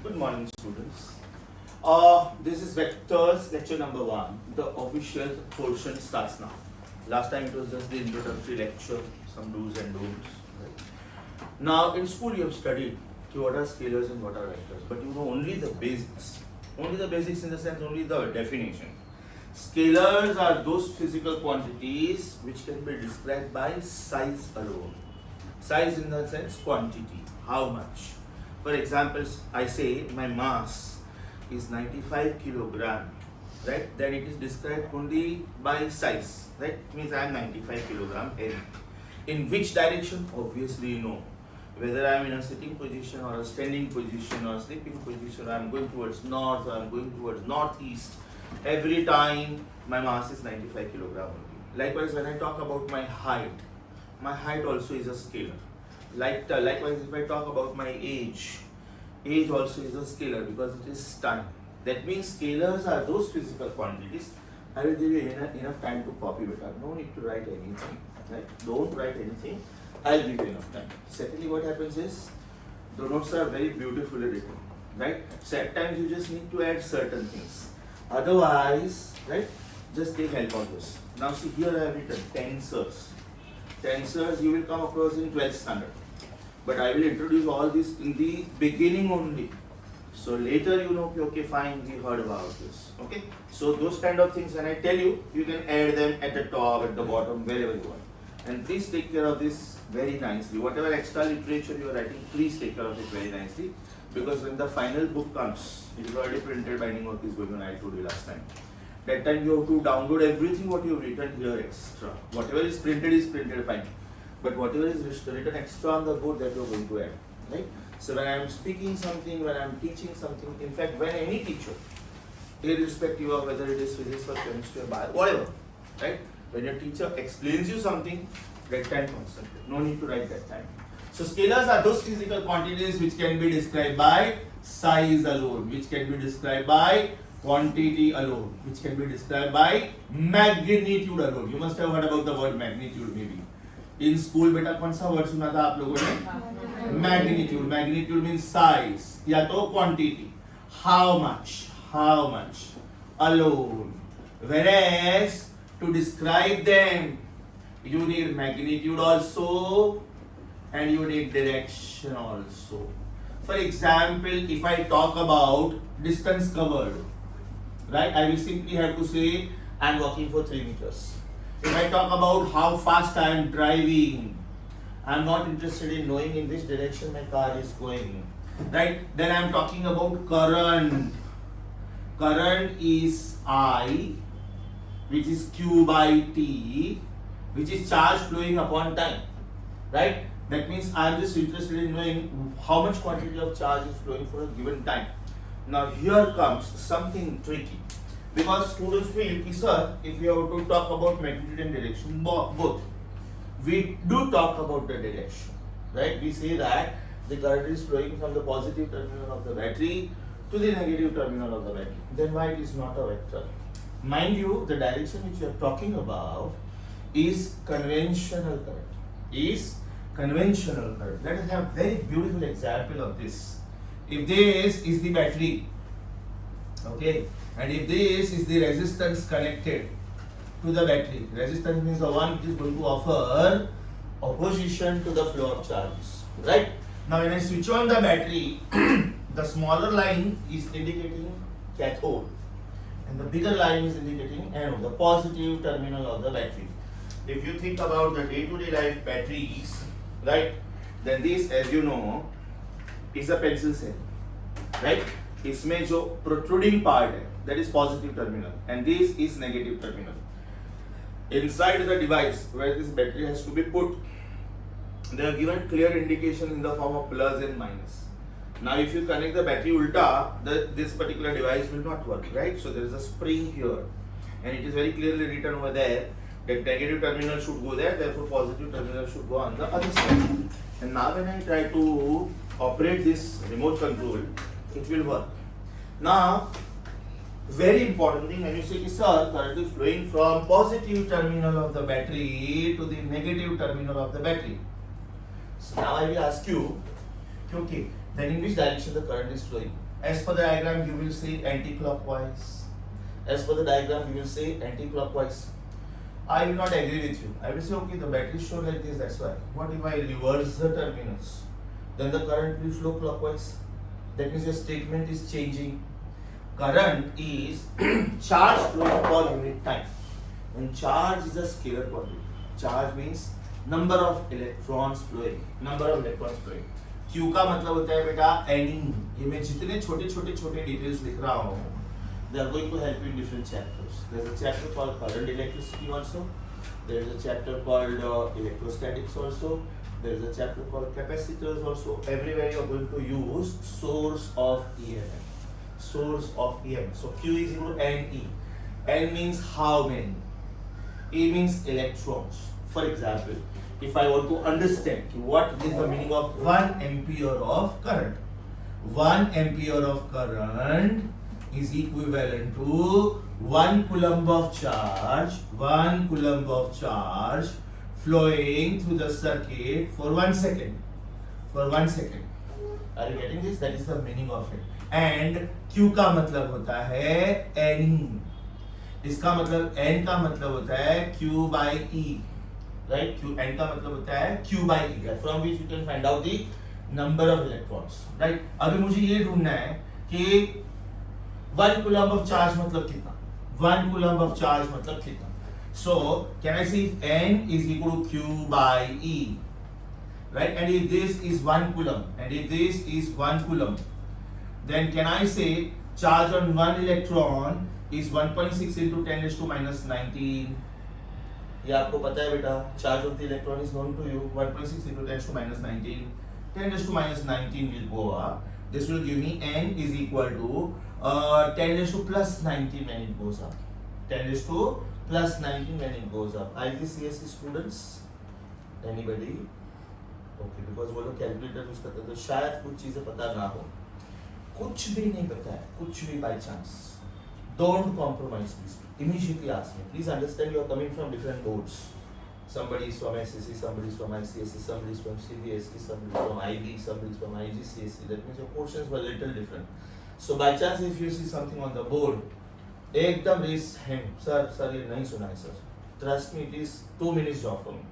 Good morning, students. This is Vectors lecture number 1. The official portion starts now. Last time it was just the introductory lecture, some do's and don'ts. Right? Now, in school you have studied what are scalars and what are vectors, but you know only the basics. Only the basics in the sense, only the definition. Scalars are those physical quantities which can be described by size alone. Size in the sense quantity, how much. For example, I say my mass is 95 kilogram, right? Then it is described only by size, right? It means I am 95 kilogram heavy. In which direction? Obviously you know. Whether I am in a sitting position or a standing position or a sleeping position, I am going towards north or I am going towards northeast. Every time my mass is 95 kilogram only. Likewise, when I talk about my height also is a scalar. Likewise, if I talk about my age also is a scalar because it is time. That means scalars are those physical quantities. I will give you enough time to copy it up. No need to write anything. Right? Don't write anything. I'll give you enough time. Secondly, what happens is the notes are very beautifully written. Right? So at times you just need to add certain things. Otherwise, right? Just take help on this. Now see, here I have written tensors. Tensors you will come across in 12th standard. But I will introduce all this in the beginning only. So later you know, okay, fine, we heard about this. Okay. So those kind of things when I tell you, you can add them at the top, at the bottom, wherever you want. And please take care of this very nicely. Whatever extra literature you are writing, please take care of it very nicely. Because when the final book comes, it is already printed, binding work is going on, I told you last time. That time you have to download everything what you have written here extra. Whatever is printed fine. But whatever is written extra on the board, that you are going to add. Right? So when I am speaking something, when I am teaching something, in fact when any teacher, irrespective of whether it is physics or chemistry or bio, whatever, right? When your teacher explains you something, that time concentrate. No need to write that time. So scalars are those physical quantities which can be described by size alone, which can be described by quantity alone, which can be described by magnitude alone. You must have heard about the word magnitude maybe. In school बेटा कौन सा word सुना था आप लोगों ने? Magnitude. Magnitude means size या तो quantity. How much alone. Whereas to describe them, you need magnitude also and you need direction also. For example, if I talk about distance covered, right? I will simply have to say I am walking for 3 meters. If I talk about how fast I am driving, I am not interested in knowing in which direction my car is going. Right? Then I am talking about current. Current is I, which is Q by T, which is charge flowing upon time. Right? That means I am just interested in knowing how much quantity of charge is flowing for a given time. Now here comes something tricky. Because students feel, sir, if we have to talk about magnitude and direction, both. We do talk about the direction, right? We say that the current is flowing from the positive terminal of the battery to the negative terminal of the battery. Then why it is not a vector? Mind you, the direction which we are talking about is conventional current. Let us have a very beautiful example of this. If this is the battery, okay, and if this is the resistance connected to the battery, resistance means the one which is going to offer opposition to the flow of charges, right? Now when I switch on the battery, the smaller line is indicating cathode and the bigger line is indicating anode, the positive terminal of the battery. If you think about the day-to-day life batteries, right, then this, as you know, is a pencil cell, right? इसमें जो protruding part है, that is positive terminal and this is negative terminal. Inside the device where this battery has to be put, they are given clear indication in the form of plus and minus. Now if you connect the battery ulta, this particular device will not work, right? So there is a spring here and it is very clearly written over there that negative terminal should go there, therefore positive terminal should go on the other side. And now when I try to operate this remote control, it will work. Now, very important thing, when you say, sir, current is flowing from positive terminal of the battery to the negative terminal of the battery. So now I will ask you, okay, then in which direction the current is flowing? As per the diagram, you will say anti-clockwise. As per the diagram, you will say anti-clockwise. I will not agree with you. I will say, okay, the battery is shown like this, that's why. What if I reverse the terminus? Then the current will flow clockwise. That means your statement is changing. Current is charge flowing per unit time. And charge is a scalar quantity. Charge means number of electrons flowing. Number of electrons flowing. Q का मतलब होता है बेटा एनिंग. ये मैं जितने छोटे छोटे छोटे डिटेल्स लिख रहा हूँ, they are going to help you in different chapters. There is a chapter called current electricity also. There is a chapter called electrostatics also. There is a chapter called capacitors also. Everywhere you are going to use source of EMF. Source of EMF. So Q is equal to NE. N means how many. E means electrons. For example, if I want to understand what is the meaning of 1 ampere of current. 1 ampere of current is equivalent to 1 coulomb of charge. 1 coulomb of charge flowing through the circuit for 1 second. For 1 second. Are you getting this? That is the meaning of it. And Q का मतलब होता है N. इसका मतलब N का मतलब होता है Q by E. Right? Q N का मतलब होता है Q by E. From which you can find out the number of electrons. Right? अभी मुझे ये ढूंढना है कि 1 coulomb of charge मतलब कितना? 1 coulomb of charge मतलब कितना? So can I see if N is equal to Q by E? Right? And if this is 1 coulomb, and if this is 1 coulomb, then can I say charge on one electron is 1.6 into 10 raised to minus 19? ये आपको पता है बेटा, charge of the electron is known to you. 1.6 into 10 raised to minus 19. 10 raised to minus 19 will go up. This will give me N is equal to 10 raised to plus 19 when it goes up. 10 raised to plus 19 when it goes up. IGCSE students? Anybody? Okay, because वो लोग calculator use करते हैं तो शायद कुछ चीजें पता ना हो. कुछ भी नहीं पता है, कुछ भी by chance. Don't compromise, please. Immediately ask me. Please understand you are coming from different boards. Somebody is from SSC, somebody is from ICSE, somebody is from CBSE, somebody is from IB, somebody is from IGCSE. That means your portions were little different. So by chance if you see something on the board, एकदम raise hand. Sir, ये नहीं सुना है sir. Trust me, it is 2 minutes job for me.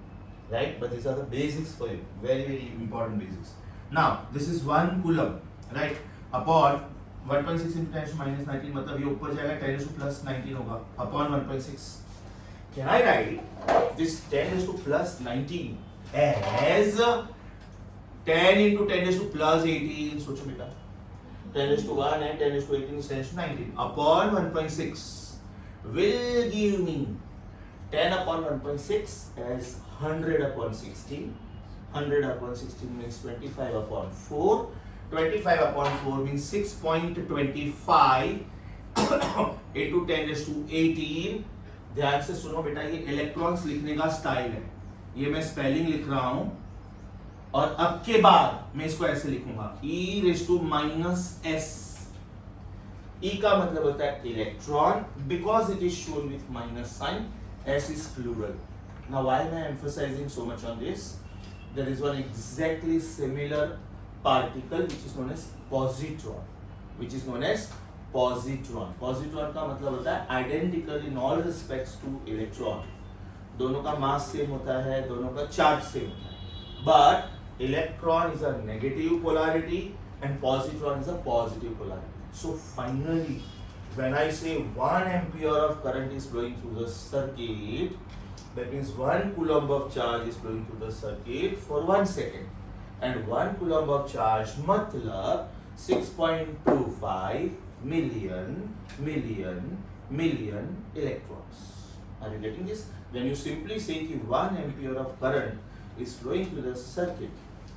Right? But these are the basics for you. Very, very important basics. Now, this is 1 coulomb. Right? Upon 1.6 into 10 to minus 19 मतलब ये ऊपर जाएगा 10 to plus 19 होगा upon 1.6. Can I write this 10 to plus 19 as 10 into 10 to plus 18? सोचो बेटा, 10 to 1 and 10 to 18 is 10 to 19 upon 1.6 will give me 10 upon 1.6 as 100 upon 16. 100 upon 16 means 25 upon 4. 25 upon 4 means 6.25 into 10 raised to 18. ध्यान से सुनो बेटा, ये electrons लिखने का style है. ये मैं स्पेलिंग लिख रहा हूं और अब के बाद मैं इसको ऐसे लिखूंगा e raised to minus s. e का मतलब होता है electron because it is shown with minus sign. S is plural. Now why am I emphasizing so much on this? There is one exactly similar particle which is known as positron. Which is known as positron. Positron का मतलब होता है identical in all respects to electron. दोनों का mass same होता है, दोनों का charge same होता है. But electron is a negative polarity and positron is a positive polarity. So finally, when I say 1 ampere of current is flowing through the circuit, that means 1 coulomb of charge is flowing through the circuit for 1 second. And 1 coulomb of charge मतलब 6.25 million electrons. Are you getting this? When you simply say कि 1 ampere of current is flowing through the circuit,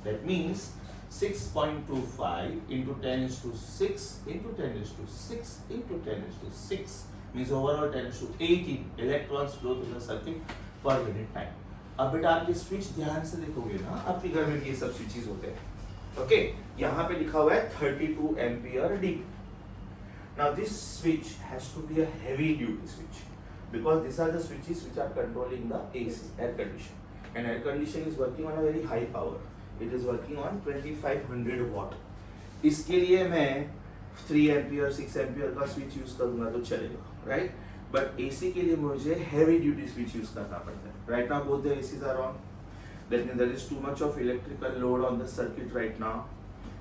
that means 6.25 into 10 is to 6 into 10 is to 6 into 10 is to 6 means overall 10 is to 18 electrons flow through the circuit per unit time. अब बेटा आप ये switch ध्यान से देखोगे ना, आपके घर में ये सब स्विचेस होते हैं. ओके, यहाँ पे लिखा हुआ है 32 ampere DP. Now this switch has to be a heavy duty switch because these are the switches which are controlling the AC, air condition, and air condition is working on a very high power. It is working on 2500 watt. इसके लिए मैं 3 ampere 6 ampere का switch use करूंगा तो चलेगा, right? But AC के लिए मुझे हैवी ड्यूटी स्विच यूज करना पड़ता है. Right now both the ACs are on. That means there is too much of electrical load on the circuit right now,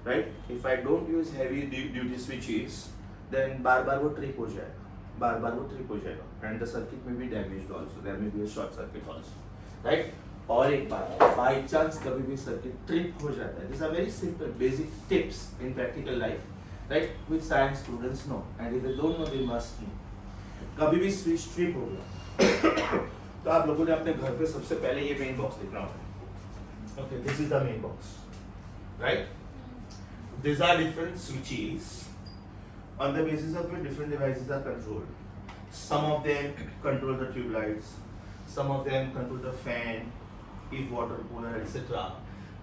right? If I don't use heavy duty switches, then बार-बार वो trip हो जाएगा, बार-बार वो trip हो जाएगा, and the circuit may be damaged also. There may be a short circuit also, right? और एक बात, by chance कभी भी circuit trip हो जाता है. These are very simple, basic tips in practical life, right? Which science students know, and if they don't know, they must know. कभी भी switch trip हो गया, तो आप लोगों ने अपने घर पे सबसे पहले ये main box देखना होगा. Okay, this is the main box, right? These are different switches on the basis of which different devices are controlled. Some of them control the tube lights, some of them control the fan, if water cooler, etc.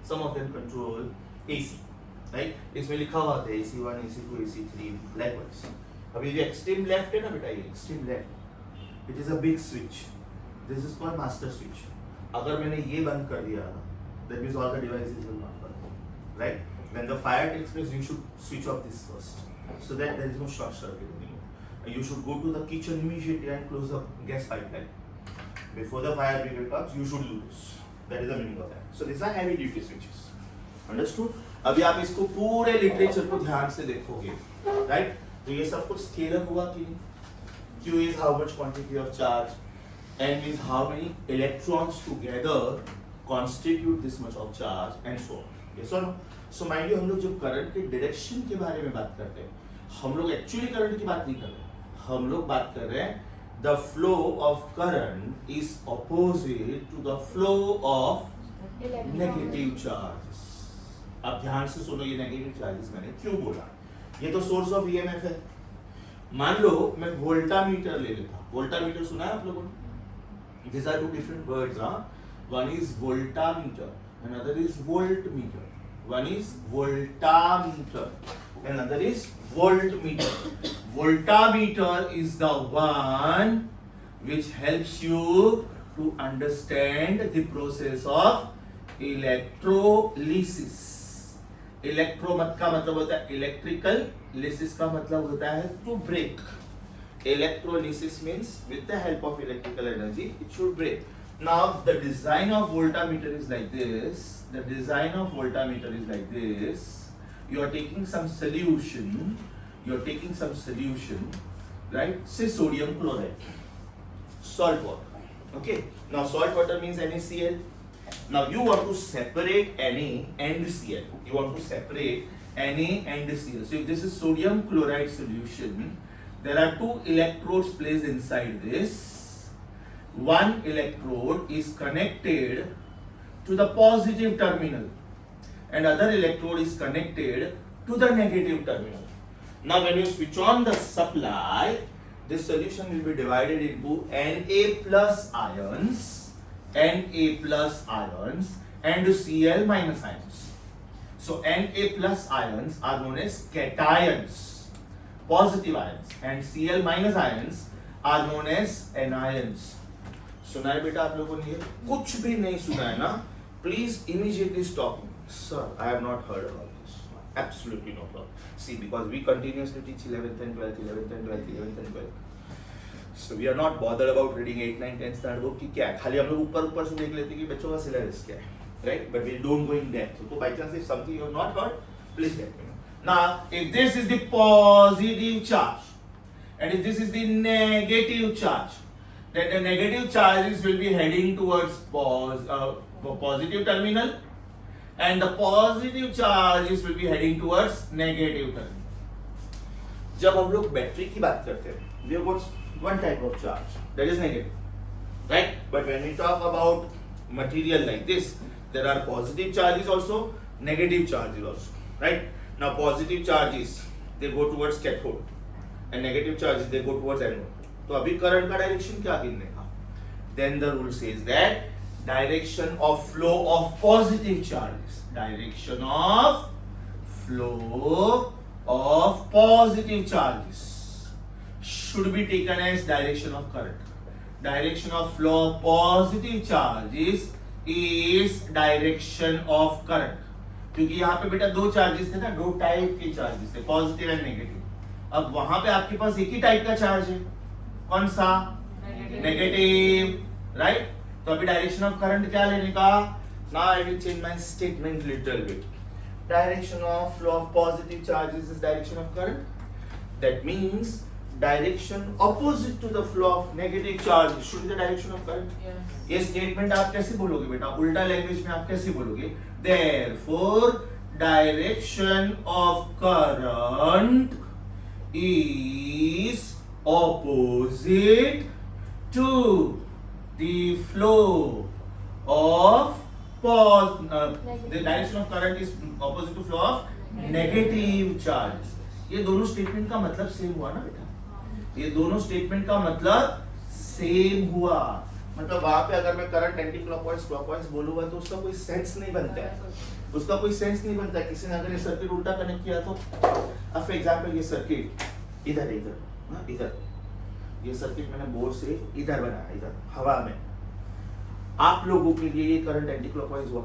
Some of them control AC, right? इसमें लिखा हुआ है AC1, AC2, AC3, likewise. अभी जो extreme left है ना बेटा, ये extreme left, it is a big switch. This is called master switch. अगर मैंने ये बंद कर दिया, that means all the devices will not work, right? When the fire takes place, you should switch off this first, so that there is no short circuit anymore. You should go to the kitchen immediately and close the gas pipeline. Before the fire brigade comes, you should do this. That is the meaning of that. So these are heavy duty switches. Understood? अभी आप इसको पूरे literature को ध्यान से देखोगे, right? तो ये सब कुछ स्केलर हुआ कि Q is how much quantity of charge, N means how many electrons together constitute this much of charge, and so on. Yes or no? So mind you, हम लोग जब करंट के डायरेक्शन के बारे में बात करते हैं, हम लोग एक्चुअली करंट की बात नहीं कर रहे, हम लोग बात कर रहे हैं the flow of current is opposite to the flow of negative charges. अब ध्यान से सुनो, ये नेगेटिव चार्जेस मैंने क्यों बोला. ये तो सोर्स ऑफ ईएमएफ है. मान लो मैं वोल्टामीटर ले लेता. वोल्टामीटर सुना है आप लोगों ने? These are two different words, हाँ. One is voltameter, another is voltmeter. One is voltameter, another is voltmeter. Voltameter is the one which helps you to understand the process of electrolysis. Electro का मतलब होता है electrical, lysis का मतलब होता है to break. Electrolysis means with the help of electrical energy, it should break. Now the design of voltameter is like this. The design of voltameter is like this. You are taking some solution. You are taking some solution, right? Say sodium chloride, salt water. Okay. Now salt water means NaCl. Now you want to separate Na and Cl. You want to separate Na and Cl. So if this is sodium chloride solution, there are two electrodes placed inside this. One electrode is connected to the positive terminal and other electrode is connected to the negative terminal. Now when you switch on the supply, this solution will be divided into Na plus ions, Na plus ions and Cl minus ions. So Na plus ions are known as cations, positive ions, and Cl minus ions are known as anions. सुना है बेटा आप लोगों ने? कुछ भी नहीं सुना है ना? Please immediately stop me. Sir, I have not heard about this. Absolutely no problem. See, because we continuously teach 11th and 12th, 11th and 12th, 11th and 12th. So we are not bothered about reading 8, 9, 10 standard book कि क्या है. खाली हम लोग ऊपर से देख लेते हैं कि बच्चों का syllabus क्या है, right? But we don't go in depth. So by chance if something you have not heard, please let me know. Now, if this is the positive charge and if this is the negative charge, then the negative charges will be heading towards positive terminal and the positive charges will be heading towards negative terminal. जब हम लोग battery की बात करते हैं, we have got one type of charge, that is negative, right? But when we talk about material like this, there are positive charges also, negative charges also, right? Now positive charges they go towards cathode and negative charges they go towards anode. तो अभी current का direction क्या गिनने का? Then the rule says that direction of flow of positive charges, direction of flow of positive charges should be taken as direction of current. Direction of flow of positive charges is direction of current. क्योंकि यहाँ पे बेटा दो charges थे ना, दो type के charges थे, पॉजिटिव एंड नेगेटिव. अब वहां पे आपके पास एक ही टाइप का चार्ज है, कौन सा? Negative, right? तो अभी डायरेक्शन ऑफ करंट क्या लेने का? Now I will change my statement little bit. Direction of flow of positive charges is direction of current. That means direction opposite to the flow of negative charge should be the direction of current. Yes. ये statement आप कैसे बोलोगे बेटा? उल्टा language में आप कैसे बोलोगे? Therefore, direction of current is opposite to the flow of the direction of current is opposite to flow of negative charge. ये दोनों स्टेटमेंट का मतलब सेम हुआ ना बेटा? ये दोनों स्टेटमेंट का मतलब सेम हुआ. मतलब वहां पे अगर मैं करंट एंटी क्लॉकवाइज क्लॉकवाइज बोलूंगा तो उसका कोई सेंस नहीं बनता है. उसका कोई सेंस नहीं बनता है. किसी ने अगर ये सर्किट उल्टा कनेक्ट किया तो, अब फॉर एग्जांपल ये सर्किट इधर इधर ये सर्किट मैंने बोर्ड से इधर बनाया, इधर हवा में. आप लोगों के लिए ये करंट एंटी क्लॉकवाइज हुआ,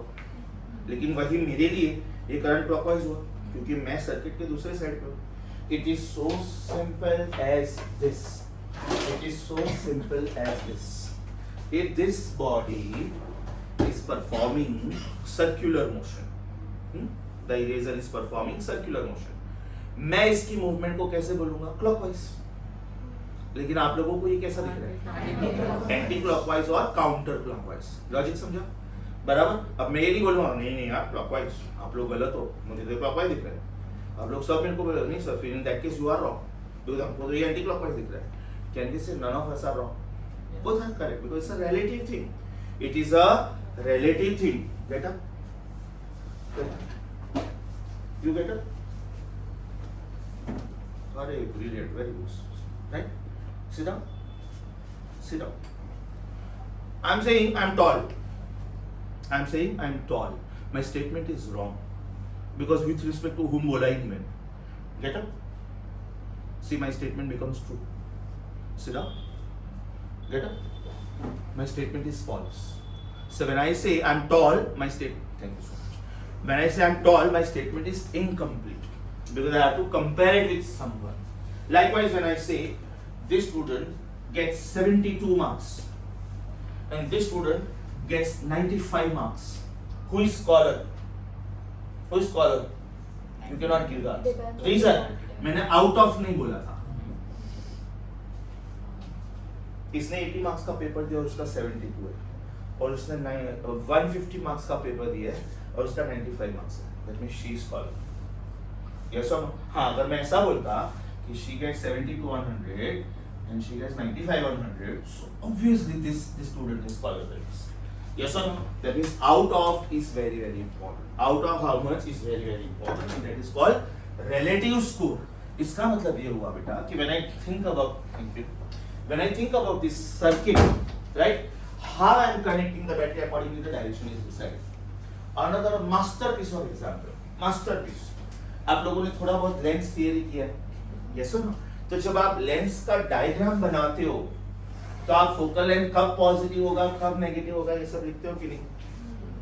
लेकिन वही मेरे लिए ये करंट क्लॉकवाइज हुआ क्योंकि मैं सर्किट के दूसरे साइड पे हूँ. It is so simple as this. It is so simple as this. If this body is performing circular motion, the eraser is performing circular motion, मैं इसकी मूवमेंट को कैसे बोलूंगा? क्लॉकवाइज. लेकिन आप लोगों को ये कैसा दिख रहा है? एंटी क्लॉकवाइज और काउंटर क्लॉकवाइज. लॉजिक समझा? बराबर. अब मैं ये नहीं बोलूंगा नहीं यार क्लॉकवाइज, आप लोग गलत हो, मुझे तो क्लॉकवाइज दिख रहा है. आप लोग सब मेरे को बोले नहीं सर, फिर in that case you are wrong, because हमको तो ये एंटी क्लॉकवाइज दिख रहा है. Can we say none of us are wrong? Both are correct because it's a relative thing. It is a relative thing. Get up? Get up? You get up? Very brilliant, very good. Right? Sit down. Sit down. I'm saying I'm tall. I'm saying I'm tall. My statement is wrong. Because with respect to whom बोला ही नहीं मैंने. Get up? See, my statement becomes true. Sit down. Get up? My statement is false. So when I say I'm tall, my statement, thank you so much. When I say I'm tall, my statement is incomplete because I have to compare it with someone. Likewise, when I say this student gets 72 marks and this student gets 95 marks, who is scholar? Who is scholar? You cannot give that. Reason? मैंने out of नहीं बोला था. इसने 80 marks का paper दिया और उसका 72 है, और उसने 150 मार्क्स का पेपर दिया है और उसका 95 मार्क्स है. That means she is scholar. Yes और नो? हाँ, अगर मैं ऐसा बोलता कि she gets 70 to 100 and she gets 95 on 100, so obviously this student is scholar. That is yes or no? That means out of is very very important. Out of how much is very very important, and that is called relative score. इसका मतलब ये हुआ बेटा कि when I think about this circuit, right, how I am connecting the battery according to the direction is decided. Another masterpiece of example. Masterpiece. आप लोगों ने थोड़ा बहुत लेंस थियरी किया है, yes or no? तो जब आप लेंस का डायग्राम बनाते हो तो आप फोकल लेंथ कब पॉजिटिव होगा कब नेगेटिव होगा ये सब लिखते हो कि नहीं?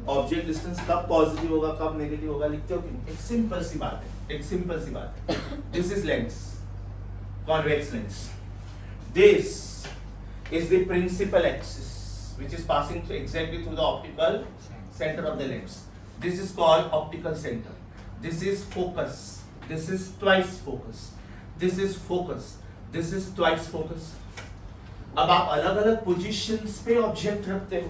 ऑब्जेक्ट डिस्टेंस कब पॉजिटिव होगा कब नेगेटिव होगा लिखते हो कि नहीं? एक सिंपल सी बात है, एक सिंपल सी बात है. This is lens, convex lens. This is the principal axis which is passing through exactly through the optical center of the lens. This is called optical center. This is focus. This is twice focus. This is focus. This is twice focus. अब आप अलग अलग positions पे object रखते हो,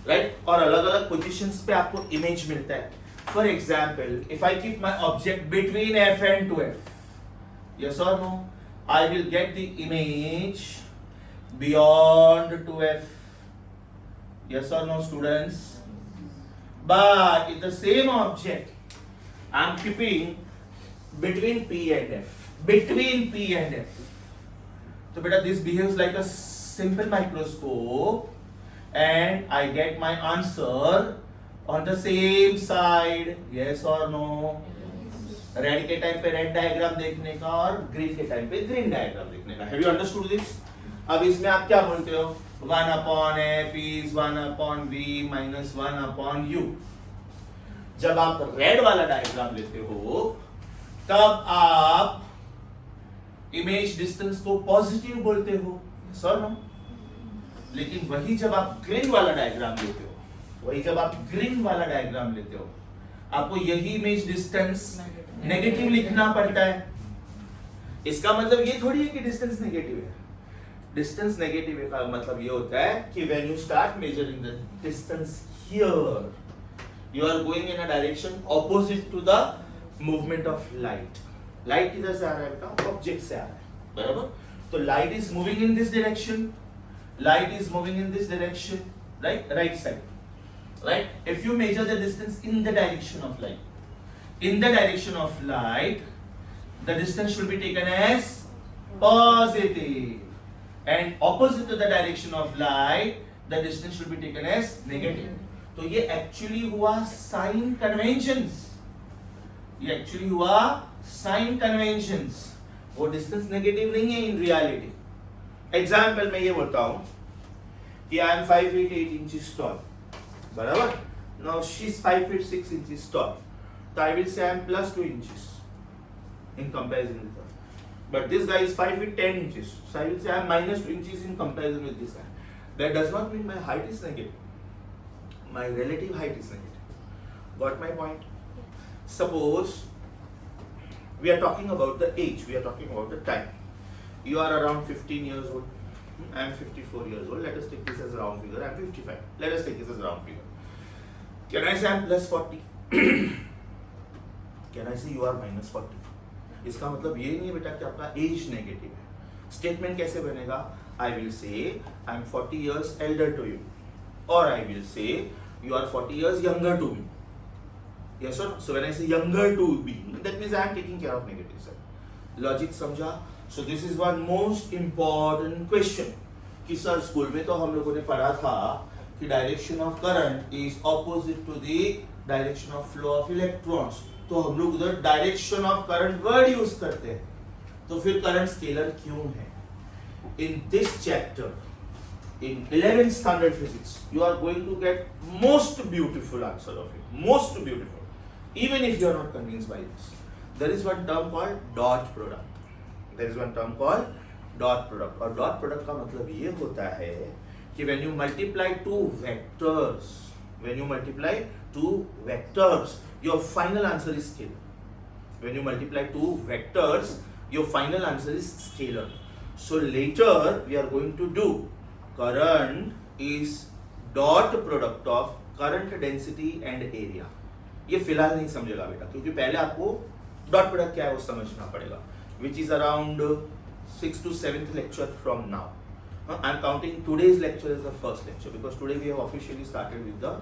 right? और अलग अलग पोजीशंस पे आपको इमेज मिलता है. For example, if I keep my object between F and 2F, yes or no? I will get the image beyond 2F. Yes or no, students? But if the same object I am keeping between P and F, between P and F, so beta this behaves like a simple microscope, and I get my answer on the same side. Yes or no? Red के time पे red diagram देखने का और green के time पे green diagram देखने का. Have you understood this? अब इसमें आप क्या बोलते हो? 1/f is 1/v minus 1/u. जब आप रेड वाला डायग्राम लेते हो तब आप इमेज डिस्टेंस को पॉजिटिव बोलते हो, सर ना? लेकिन वही जब आप ग्रीन वाला डायग्राम लेते हो, आपको यही इमेज डिस्टेंस नेगेटिव लिखना पड़ता है। इसका मतलब ये थोड़ी है कि डिस्टेंस नेगेटिव है। डिस्टेंस नेगेटिव है का मतलब ये होता है कि when you start measuring the distance here, you are going in a direction opposite to the movement of light. Light किधर से आ रहा है बेटा? ऑब्जेक्ट से आ रहा है, बराबर? तो light is moving in this direction, right side, right? If you measure the distance in the direction of light, the distance should be taken as positive, and opposite to the direction of light, the distance should be taken as negative. तो ये actually हुआ sign conventions, वो distance negative नहीं है in reality. Example मैं ये बोलता हूँ कि I am 5 feet 8 inches tall, बराबर? Now she is 5 feet 6 inches tall, so I will say I am plus 2 inches in comparison with her. But this guy is 5 feet 10 inches, so I will say I am minus 2 inches in comparison with this guy. That does not mean my height is negative. My relative height is negative. Got my point? Suppose we are talking about the age, we are talking about the time. You are around 15 years old. I am 54 years old. Let us take this as a round figure. I am 55. Let us take this as a round figure. Can I say I am plus 40? Can I say you are minus 40? इसका मतलब ये नहीं है बेटा कि आपका as negative है। Statement कैसे बनेगा? I will say I am 40 years elder to you, or I will say you are 40 years younger to me. Yes or no? So when I say younger to me, that means I am taking care of negative side. Logic समझा? So this is one most important question कि sir school में तो हम लोगों ने पढ़ा था कि direction of current is opposite to the direction of flow of electrons. तो हम लोग उधर direction of current word use करते हैं, तो फिर करंट स्केलर क्यों है? In this chapter in 11th standard physics you are going to get most beautiful answer of it, most beautiful, even if you are not convinced by this. There is one term called dot product. और dot product का मतलब ये होता है कि when you multiply two vectors, your final answer is scalar. When you multiply two vectors, your final answer is scalar. So later we are going to do current is dot product of current density and area. ये फिलहाल नहीं समझेगा बेटा, क्योंकि पहले आपको dot product क्या है वो समझना पड़ेगा, which is around 6th to 7th lecture from now. I am counting today's lecture as the first lecture because today we have officially started with the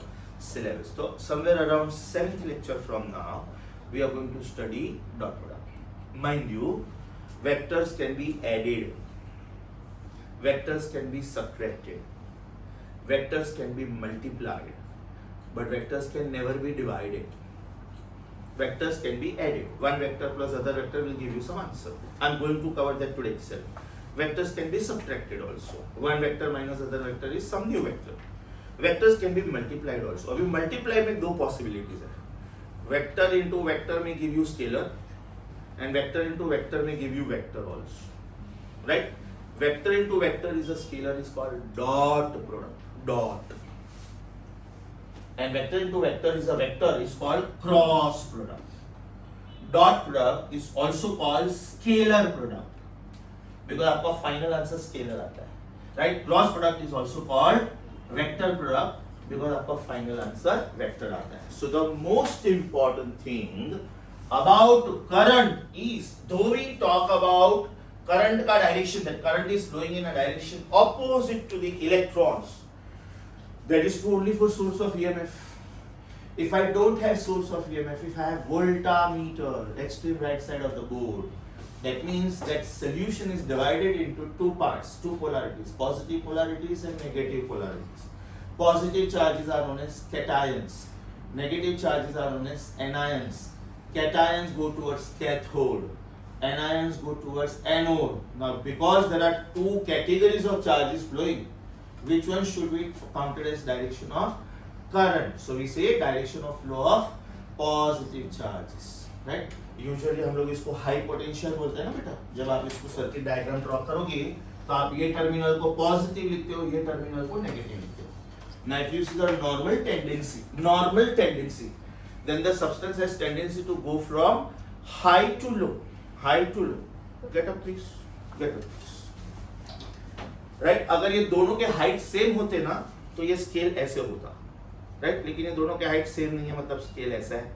syllabus. So somewhere around 7th lecture from now, we are going to study dot product. Mind you, vectors can be added, vectors can be subtracted, vectors can be multiplied, but vectors can never be divided. Vectors can be added. One vector plus other vector will give you some answer. I am going to cover that today itself. Vectors can be subtracted also. One vector minus other vector is some new vector. Vectors can be multiplied also. अभी multiply में दो possibilities है. Vector into vector may give you scalar, and vector into vector may give you vector also. Right? Vector into vector is a scalar, is called dot product. Dot. And vector into vector is a vector, is called cross product. Dot product is also called scalar product because आपका final answer scalar आता है, right? Cross product is also called vector product because आपका final answer vector आता है. So the most important thing about current is, though we talk about current का direction, that current is flowing in a direction opposite to the electrons, that is true only for source of EMF. If I don't have source of EMF, if I have voltmeter, extreme right side of the board, that means that solution is divided into two parts, two polarities, positive polarities and negative polarities. Positive charges are known as cations, negative charges are known as anions. Cations go towards cathode, anions go towards anode. Now because there are two categories of charges flowing, which one should be counted as direction of current? So we say direction of flow of positive charges. Right. Usually हम लोग इसको high potential बोलते हैं ना बेटा। जब आप इसको सर्किट डायग्राम ड्रॉ करोगे तो आप ये टर्मिनल को पॉजिटिव लिखते हो, ये टर्मिनल को नेगेटिव लिखते हो। Now if you see the normal tendency, then the substance has tendency to go from high to low. Get up please. Right अगर ये दोनों के हाइट सेम होते ना तो ये स्केल ऐसे होता, राइट लेकिन ये दोनों के हाइट सेम नहीं है, मतलब स्केल ऐसा है।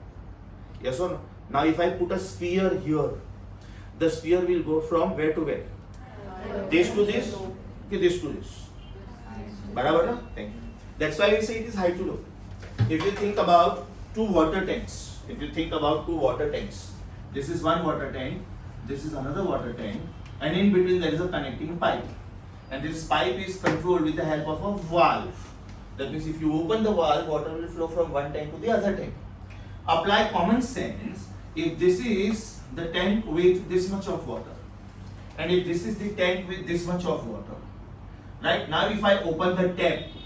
यस और no? Now if I put a sphere here, the sphere will go from where to where? This to this कि दिस टू दिस? बराबर ना? Thank you. That's why we say it is high to low. If you think about two water tanks, this is one water tank, this is another water tank, and in between there is a connecting pipe, and this pipe is controlled with the help of a valve. That means if you open the valve, water will flow from one tank to the other tank. Apply common sense. If this is the tank with this much of water, and if this is the tank with this much of water, right now if I open the tap,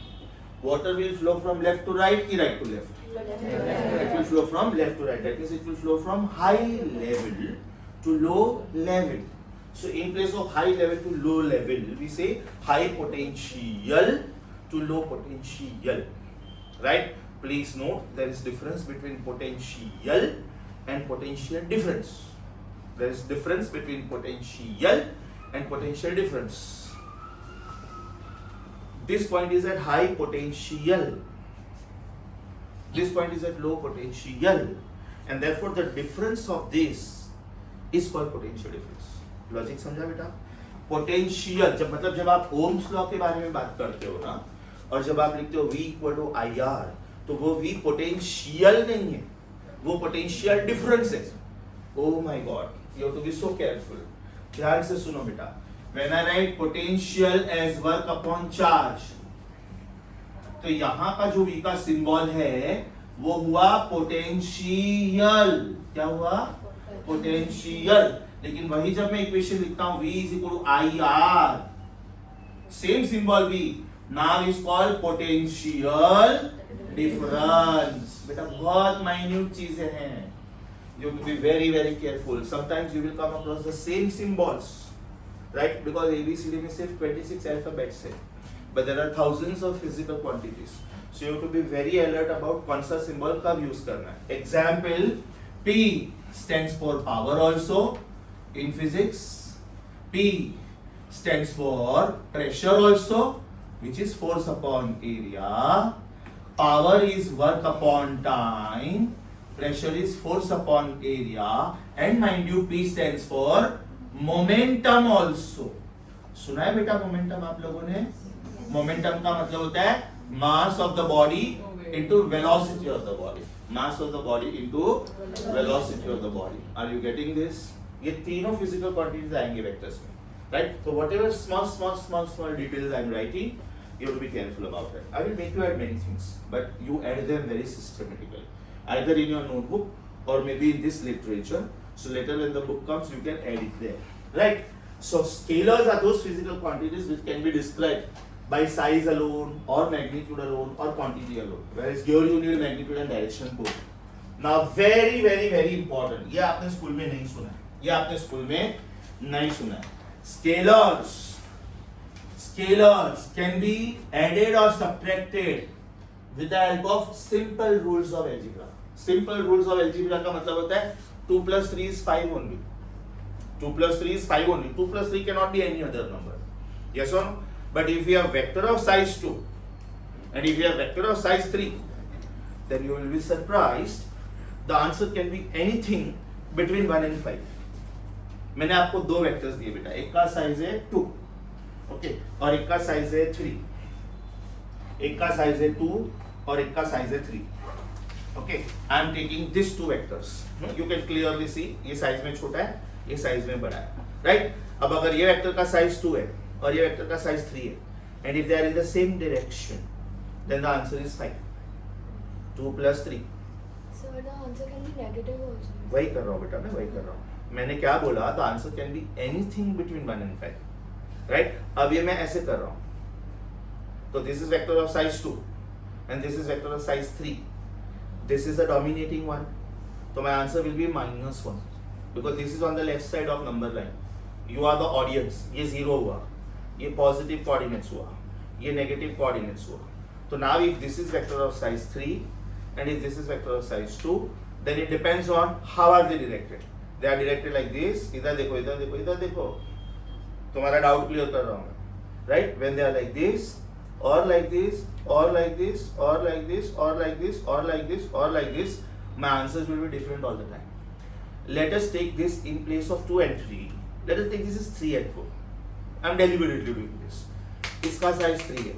water will flow from left to right or right to left? It will flow from left to right. That means it will flow from high level to low level. So in place of high level to low level, we say high potential to low potential. Right? Please note there is difference between potential and potential difference. There is difference between potential and potential difference. This point is at high potential. This point is at low potential, and therefore the difference of this is called potential difference. Logic समझा बेटा? Potential जब आप Ohm's law के बारे में बात करते हो ना, और जब आप लिखते हो V इक्वल टू IR, तो वो V पोटेंशियल नहीं है, वो पोटेंशियल डिफरेंस है। Oh my God, you have to be so careful. ध्यान से सुनो बेटा। When I write potential as work upon charge, तो यहाँ का जो V का सिंबल है वो हुआ पोटेंशियल। क्या हुआ? पोटेंशियल। लेकिन वही जब मैं इक्वेशन लिखता हूं V is equal to IR, same symbol V, now is called potential difference. बेटा बहुत माइन्यूट चीजें हैं, you have to be very very careful. Sometimes you will come across the same symbols, right? Because ABCD में सिर्फ 26 alphabets है, but there are thousands of physical quantities, so you have to be very alert about कौन सा symbol कब use करना है। Example, P stands for power also in physics. P stands for pressure also, which is force upon area. Power is work upon time. Pressure is force upon area. And mind you, P stands for momentum also. सुना है बेटा momentum आप लोगों ने? Momentum का मतलब होता है mass of the body into velocity of the body. Mass of the body into velocity of the body. Are you getting this? ये तीनों physical quantities आएंगे vectors में, right? So whatever small details I'm writing, you have to be careful about it. I will make you add many things, but you add them very systematically, either in your notebook or maybe in this literature. So later when the book comes, you can add it there, right? So scalars are those physical quantities which can be described by size alone or magnitude alone or quantity alone, whereas here you need magnitude and direction both. Now very important, ये आपने school में नहीं सुना है, ये आपने school में नहीं सुना है। Scalars can be added or subtracted with the help of simple rules of algebra. Simple rules of algebra का मतलब होता है 2 plus 3 is 5 only. 2 plus 3 is 5 only. 2 plus 3 cannot be any other number. Yes or no? But if you have vector of size 2 and if you have vector of size 3, then you will be surprised. The answer can be anything between 1 and 5. मैंने आपको दो vectors दिए बेटा, एक का size है 2, okay, और एक का साइज है 3। एक का साइज है 2 और एक का साइज है 3, okay. I am taking this two vectors, you can clearly see ये साइज में छोटा है, ये साइज में बड़ा है, राइट? अब अगर ये वेक्टर का साइज 2 है और ये वेक्टर का साइज 3 है, and if they are in the same direction, then the answer is 5। 2 plus 3। Sir, the answer can be negative also. वही कर रहा हूँ बेटा, मैं वही कर रहा हूँ। मैंने क्या बोला? The answer can be anything between 1 and 5, right? अब ये मैं ऐसे कर रहा हूँ, तो this is vector of size 2 and this is vector of size 3. This is the dominating one, तो my answer will be -1 because this is on the left side of number line. You are the audience. ये 0 हुआ, ये positive coordinates हुआ, ये negative coordinates हुआ. So now if this is vector of size 3 and if this is vector of size 2, then it depends on how are they directed. They are directed like this. इधर देखो, इधर देखो, इधर देखो. तुम्हारा डाउट क्लियर कर रहा हूँ मैं, right? When they are like this, or like this, or like this, or like this, or like this, or like this, or like this, my answers will be different all the time. Let us take this in place of 2 and 3. Let us take this as 3 and 4. I'm deliberately doing this. इसका size 3 है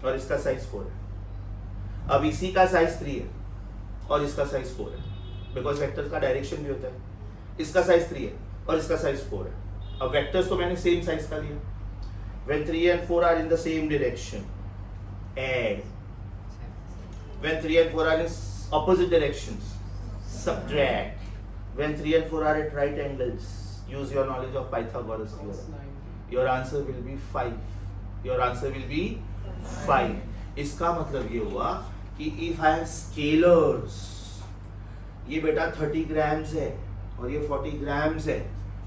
और इसका size 4 है. अब इसी का size 3 है और इसका साइज 4 है. बिकॉज वेक्टर्स का डायरेक्शन भी होता है. इसका साइज 3 है और इसका साइज 4 है. अब वेक्टर्स तो मैंने सेम साइज का लिया. When 3 and 4 are in the same direction, add. When 3 and 4 are in opposite directions, subtract. When 3 and 4 are at right angles, use your knowledge of Pythagoras theorem. Your answer will be 5. Your answer will be 5. इसका मतलब ये हुआ कि if I have scalars, ये बेटा 30 grams है और ये 40 ग्राम्स है,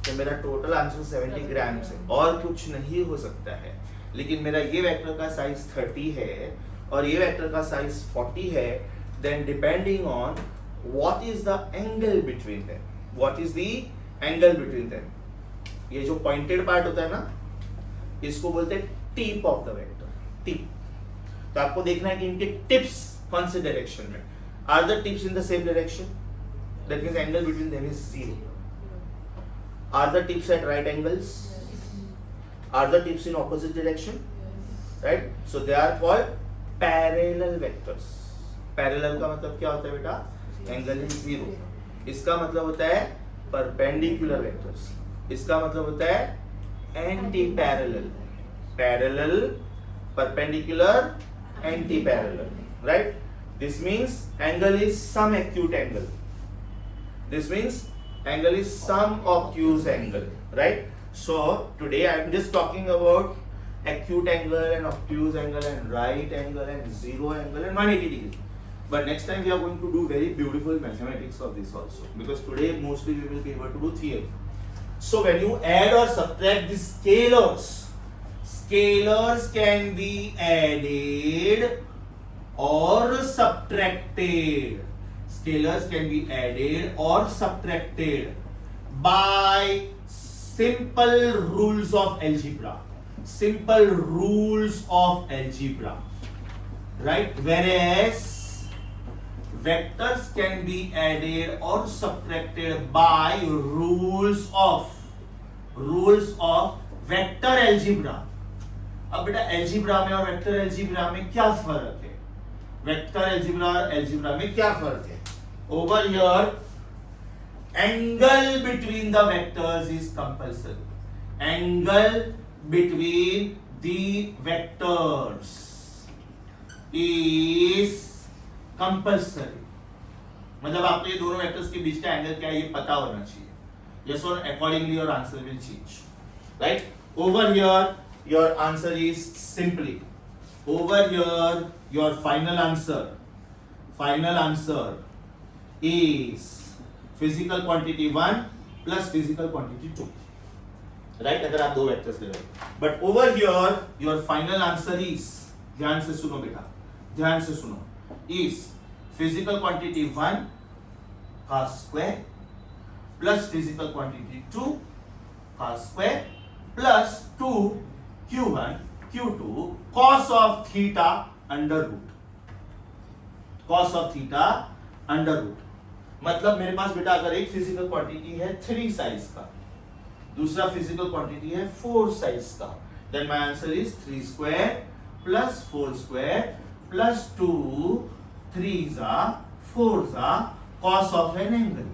तो मेरा टोटल आंसर 70 ग्राम्स है और कुछ नहीं हो सकता है. लेकिन मेरा ये वेक्टर का साइज 30 है और ये वेक्टर का साइज 40 है, then depending on what is the angle between them, what is the angle between them, ये जो पॉइंटेड पार्ट होता है ना, इसको बोलते हैं tip of the vector. Tip. तो आपको देखना है कि इनके टिप्स कौन से डायरेक्शन में. Are the tips in the same direction? That means angle between them is 0. Are the tips at right angles? Are the tips in opposite direction? Right? So they are called parallel vectors. Parallel का मतलब क्या होता है बेटा? Angle is 0. इसका मतलब होता है perpendicular vectors. इसका मतलब होता है anti-parallel. Parallel, perpendicular, anti-parallel. Right? This means angle is some acute angle. This means angle is some obtuse angle, right? So today I am just talking about acute angle and obtuse angle and right angle and zero angle and 180 degree. But next time we are going to do very beautiful mathematics of this also, because today mostly we will be able to do theory. So when you add or subtract the scalars, scalars can be added or subtracted. Scalars can be added or subtracted by simple rules of algebra. Simple rules of algebra. Right? Whereas vectors can be added or subtracted by rules of vector algebra. अब बेटा algebra में और vector algebra में क्या फर्क है? Vector algebra और algebra में क्या फर्क है? Over here, angle between the vectors is compulsory. Angle between the vectors is compulsory. मतलब आपको ये दोनों वेक्टर्स के बीच का एंगल क्या है ये पता होना चाहिए. Yes or accordingly your answer will change. Right? Over here your answer is simply. Over here your final answer is physical quantity 1 plus physical quantity 2. Right? अगर आप दो वेक्टर्स ले रहे हो. But over here your final answer is, ध्यान से सुनो बेटा, ध्यान से सुनो, is physical quantity 1 का स्क्वायर plus physical quantity 2 का square plus 2 q1 q2 cos of theta under root. Cos of theta under root. मतलब मेरे पास बेटा अगर एक फिजिकल क्वांटिटी है 3 साइज का, दूसरा फिजिकल क्वांटिटी है 4 साइज का, then my answer is 3 square plus 4 square plus 2 3 4 cos of an angle.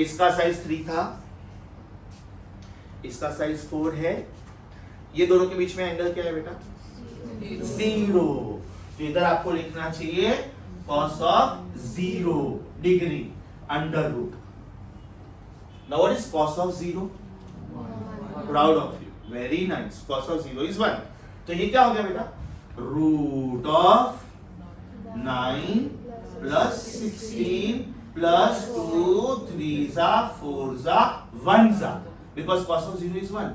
इसका साइज 3 था, इसका साइज 4 है, ये दोनों के बीच में एंगल क्या है बेटा? 0. तो इधर आपको लिखना चाहिए cos of 0 degree under root. Now what is cos of 0? Proud of you. Very nice. Cos of 0 is 1. तो ये क्या हो गया बेटा? Root of 9 plus 16 plus 2 3 जा 4 जा 1 जा, because cos of 0 is 1.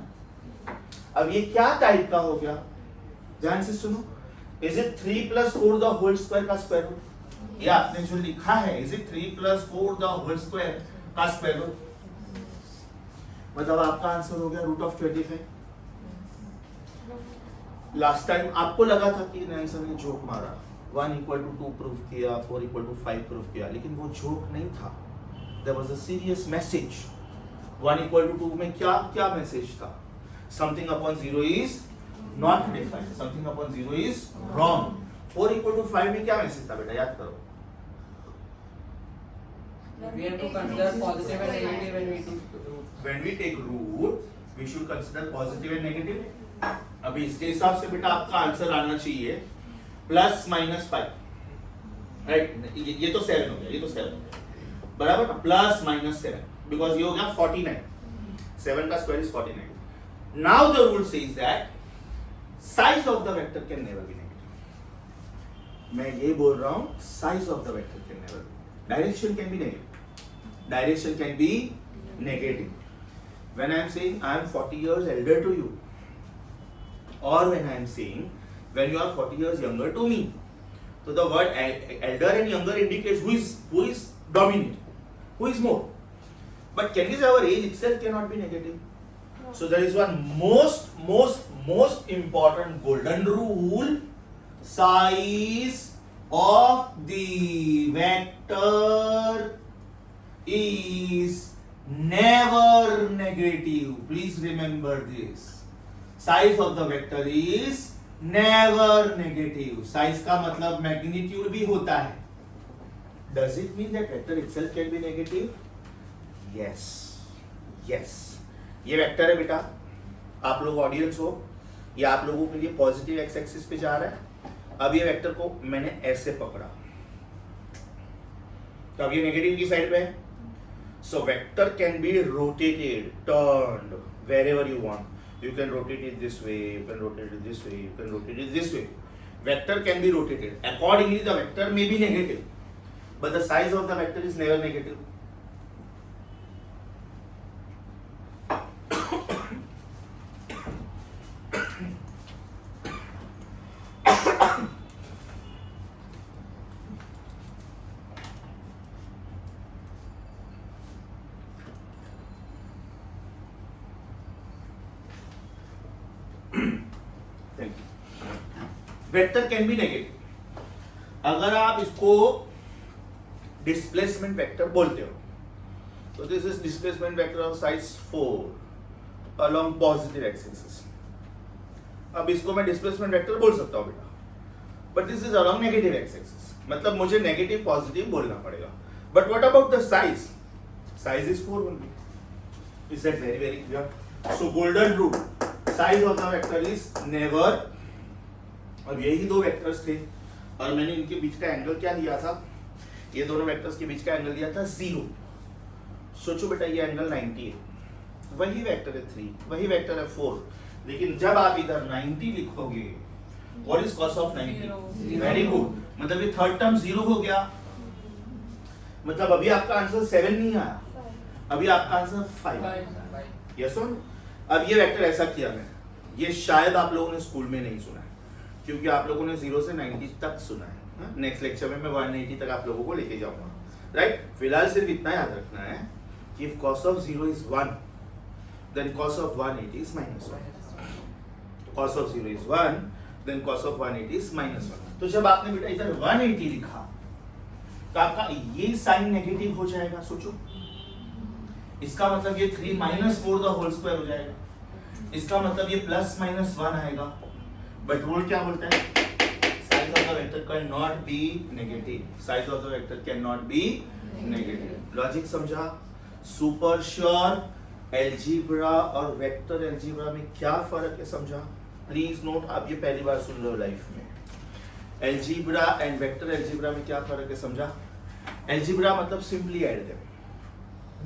अब ये क्या टाइप का हो गया, ध्यान से सुनो. Is it 3 plus 4 the whole square का स्क्वायर रूट? ये आपने जो लिखा है, is it 3 plus 4 the whole square का स्क्वायर रूट? मतलब आपका आंसर हो गया रूट ऑफ 25. लास्ट टाइम आपको लगा था कि आंसर ने जोक मारा, 1 equal to 2 प्रूव किया, 4 equal to 5 प्रूव किया, लेकिन वो जोक नहीं था. There was a serious message. 1 equal to 2 में क्या क्या मैसेज था? Something upon 0 is not defined, something upon 0 is wrong. 4 equal to 5 में क्या मैसेज था बेटा, याद करो. We have to consider positive and negative when we take root, we should consider positive and negative. अभी इसके हिसाब से बेटा आपका आंसर आना चाहिए प्लस माइनस 5, राइट. ये तो 7 हो गया, ये तो 7 हो गया, बराबर ना. प्लस माइनस 7, बिकॉज ये हो गया 49. 7 का square is 49. Now the rule says that size of the vector can never be negative. मैं ये बोल रहा हूं, size of the vector can never be. Direction can be negative, direction can be negative. When I am saying I am 40 years elder to you, or when I am saying when you are 40 years younger to me, so the word elder and younger indicates who is dominant, who is more. But can we say our age itself cannot be negative? So there is one most important golden rule: size of the vector is never negative. Please remember this. Size of the vector is never negative. Size का मतलब magnitude भी होता है. Does it mean that vector itself can be negative? Yes. Yes. ये vector है बेटा. आप लोग ऑडियंस हो, ये आप लोगों के लिए पॉजिटिव एक्स एक्सिस पे जा रहा है. अब ये वेक्टर को मैंने ऐसे पकड़ा, तो अब ये नेगेटिव की साइड पे है. So vector can be rotated, turned wherever you want. You can rotate it this way, you can rotate it this way, you can rotate it this way. Vector can be rotated. Accordingly, the vector may be negative, but the size of the vector is never negative. Vector can be negative. अगर आप इसको displacement vector बोलते हो, तो this is displacement vector of size 4 along positive x axis. अब इसको मैं displacement vector बोल सकता हूं बेटा, but this is along negative x axis, मतलब मुझे नेगेटिव पॉजिटिव बोलना पड़ेगा. But what about the size? Size is 4 only. Is that very very clear? So golden rule, size of the vector is never. और यही दो vectors थे, और मैंने इनके बीच का एंगल क्या दिया था? ये दोनों वेक्टर्स के बीच का एंगल दिया था 0. सोचो बेटा, ये एंगल 90 है. वही वेक्टर है 3, वही वेक्टर है 4, लेकिन जब आप इधर 90 लिखोगे, what is cos of 90? Very good. मतलब ये थर्ड टर्म 0 हो गया. मतलब अभी आपका आंसर 7 नहीं आया, अभी आपका आंसर 5. यस और नो? अब ये वेक्टर ऐसा किया मैंने, ये शायद आप लोगों ने स्कूल में नहीं सुना है, क्योंकि आप लोगों ने 0 से 90 तक सुना है. नेक्स्ट लेक्चर में मैं 180 तक आप लोगों को लेके जाऊंगा, राइट. फिलहाल सिर्फ इतना याद रखना है कि if cos of 0 is 1, then cos of 180 is -1. Cos of 0 is 1, then cos of 180 is -1. तो जब आपने बेटा इधर 180 लिखा, तो आपका ये साइन नेगेटिव हो जाएगा. सोचो, इसका मतलब ये 3 - 4 द होल स्क्वायर हो जाएगा. इसका मतलब ये +-1 आएगा. बट रूल क्या बोलता है? Size of the vector cannot be negative. Size of the vector cannot be negative. Logic समझा? Super sure. एल्जीब्रा और वेक्टर एल्जीब्रा में क्या फर्क है समझा? Please note. आप ये पहली बार सुन रहे हो लाइफ में. एल्जीब्रा एंड वेक्टर एल्जीब्रा में क्या फर्क है समझा? एल्जीब्रा मतलब simply add them,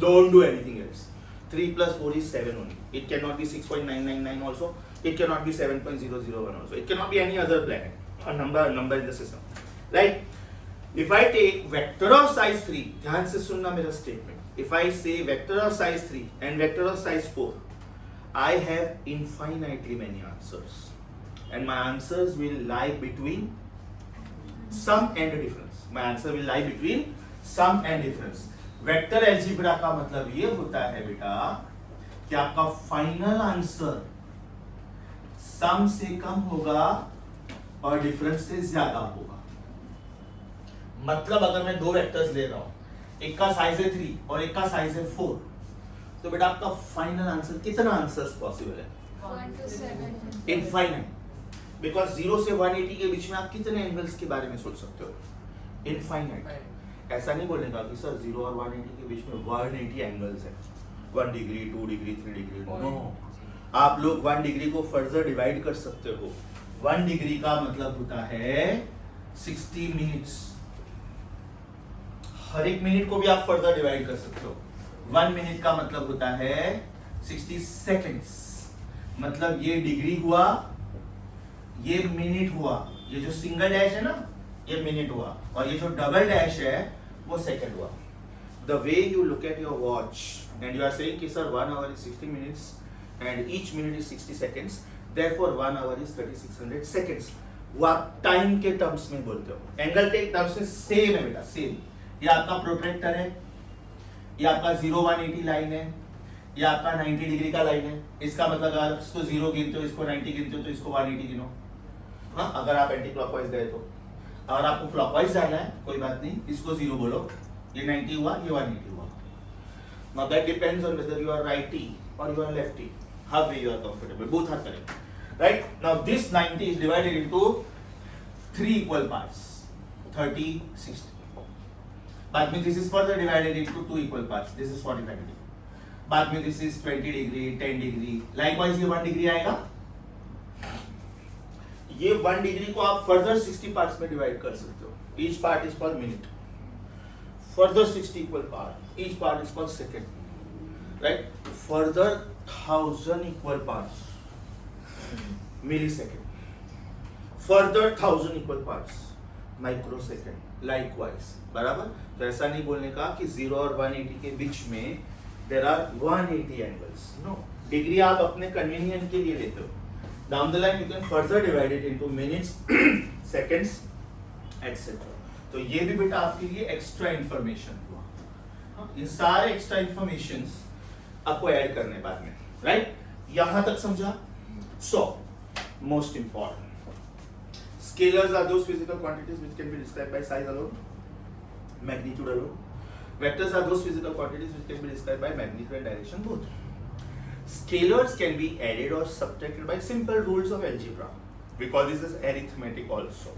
don't do anything else. 3 + 4 is 7 only. It cannot be 6.999 also. It cannot be 7.001 also. It cannot be any other planet. A number in the system, right? If I take vector of size 3, ध्यान से सुनना मेरा statement. If I say vector of size 3 and vector of size 4, I have infinitely many answers. And my answers will lie between sum and difference. My answer will lie between sum and difference. Vector algebra का मतलब ये होता है बेटा कि आपका final answer some से कम होगा और डिफरेंस से ज्यादा होगा. मतलब अगर मैं दो वेक्टर्स ले रहा हूं, एक का साइज है 3 और एक का साइज है 4, तो बेटा आपका फाइनल आंसर कितना आंसर्स पॉसिबल है? 1 to 7. इनफाइनाइट. बिकॉज 0 से 180 के बीच में आप कितने एंगल्स के बारे में सोच सकते हो? इनफाइनाइट. ऐसा नहीं बोलने का कि सर 0 और 180 के बीच में 180 एंगल्स है, 1 डिग्री, 2 डिग्री, 3 डिग्री. नो, आप लोग 1 डिग्री को फर्दर डिवाइड कर सकते हो. 1 डिग्री का मतलब होता है 60 मिनट्स. हर एक मिनट को भी आप फर्दर डिवाइड कर सकते हो. 1 मिनट का मतलब होता है 60 सेकेंड्स. मतलब ये डिग्री हुआ, ये मिनट हुआ, ये जो सिंगल डैश है ना ये मिनट हुआ, और ये जो डबल डैश है वो सेकंड हुआ. The way you look at your watch and you are saying कि sir 1 hour is 60 minutes and each minute is 60 seconds, therefore 1 hour is 3600 seconds. वो आप टाइम के टर्म्स में बोलते हो. एंगल के टर्म्स में सेम है बेटा, सेम. ये आपका प्रोट्रैक्टर है, ये आपका 0-180 लाइन है, ये आपका 90 डिग्री का लाइन है. इसका मतलब अगर इसको 0 गिनते हो, इसको 90 गिनते हो, तो इसको 180 गिनो. हाँ, अगर आप एंटी क्लॉकवाइज गए तो. अगर आपको क्लॉकवाइज जाना है कोई बात नहीं, इसको 0 बोलो, ये 90 हुआ, ये 180 हुआ. Now that depends on whether you are righty or you are lefty. How way you are comfortable. Both are correct. Right? Now this 90 is divided into 3 equal parts. 30, 60. बाद में this is further divided into 2 equal parts. This is 45 degree. बाद में this is 20 degree, 10 degree. Likewise ये 1 degree आएगा. ये 1 degree को आप further 60 parts में डिवाइड कर सकते हो. Each part is per minute. Further 60 equal part. Each part is per second. Right? Further 1000 equal parts. Millisecond. Further 1000 equal parts. Microsecond. Likewise. बराबर? तो ऐसा नहीं बोलने का कि 0 और 180 के बीच में there are 180 angles. No. Degree आप अपने कन्वीनियंट के लिए लेते हो. Down the line you can further divide it into minutes, seconds, etc. तो ये भी बेटा आपके लिए एक्स्ट्रा इंफॉर्मेशन हुआ. इन सारे एक्स्ट्रा इंफॉर्मेशंस आपको ऐड करने बाद में. राइट? यहां तक समझा? So most important, scalars are those physical quantities which can be described by size alone, magnitude alone. Vectors are those physical quantities which can be described by magnitude and direction both. Scalars can be added or subtracted by simple rules of algebra. We call this as arithmetic also.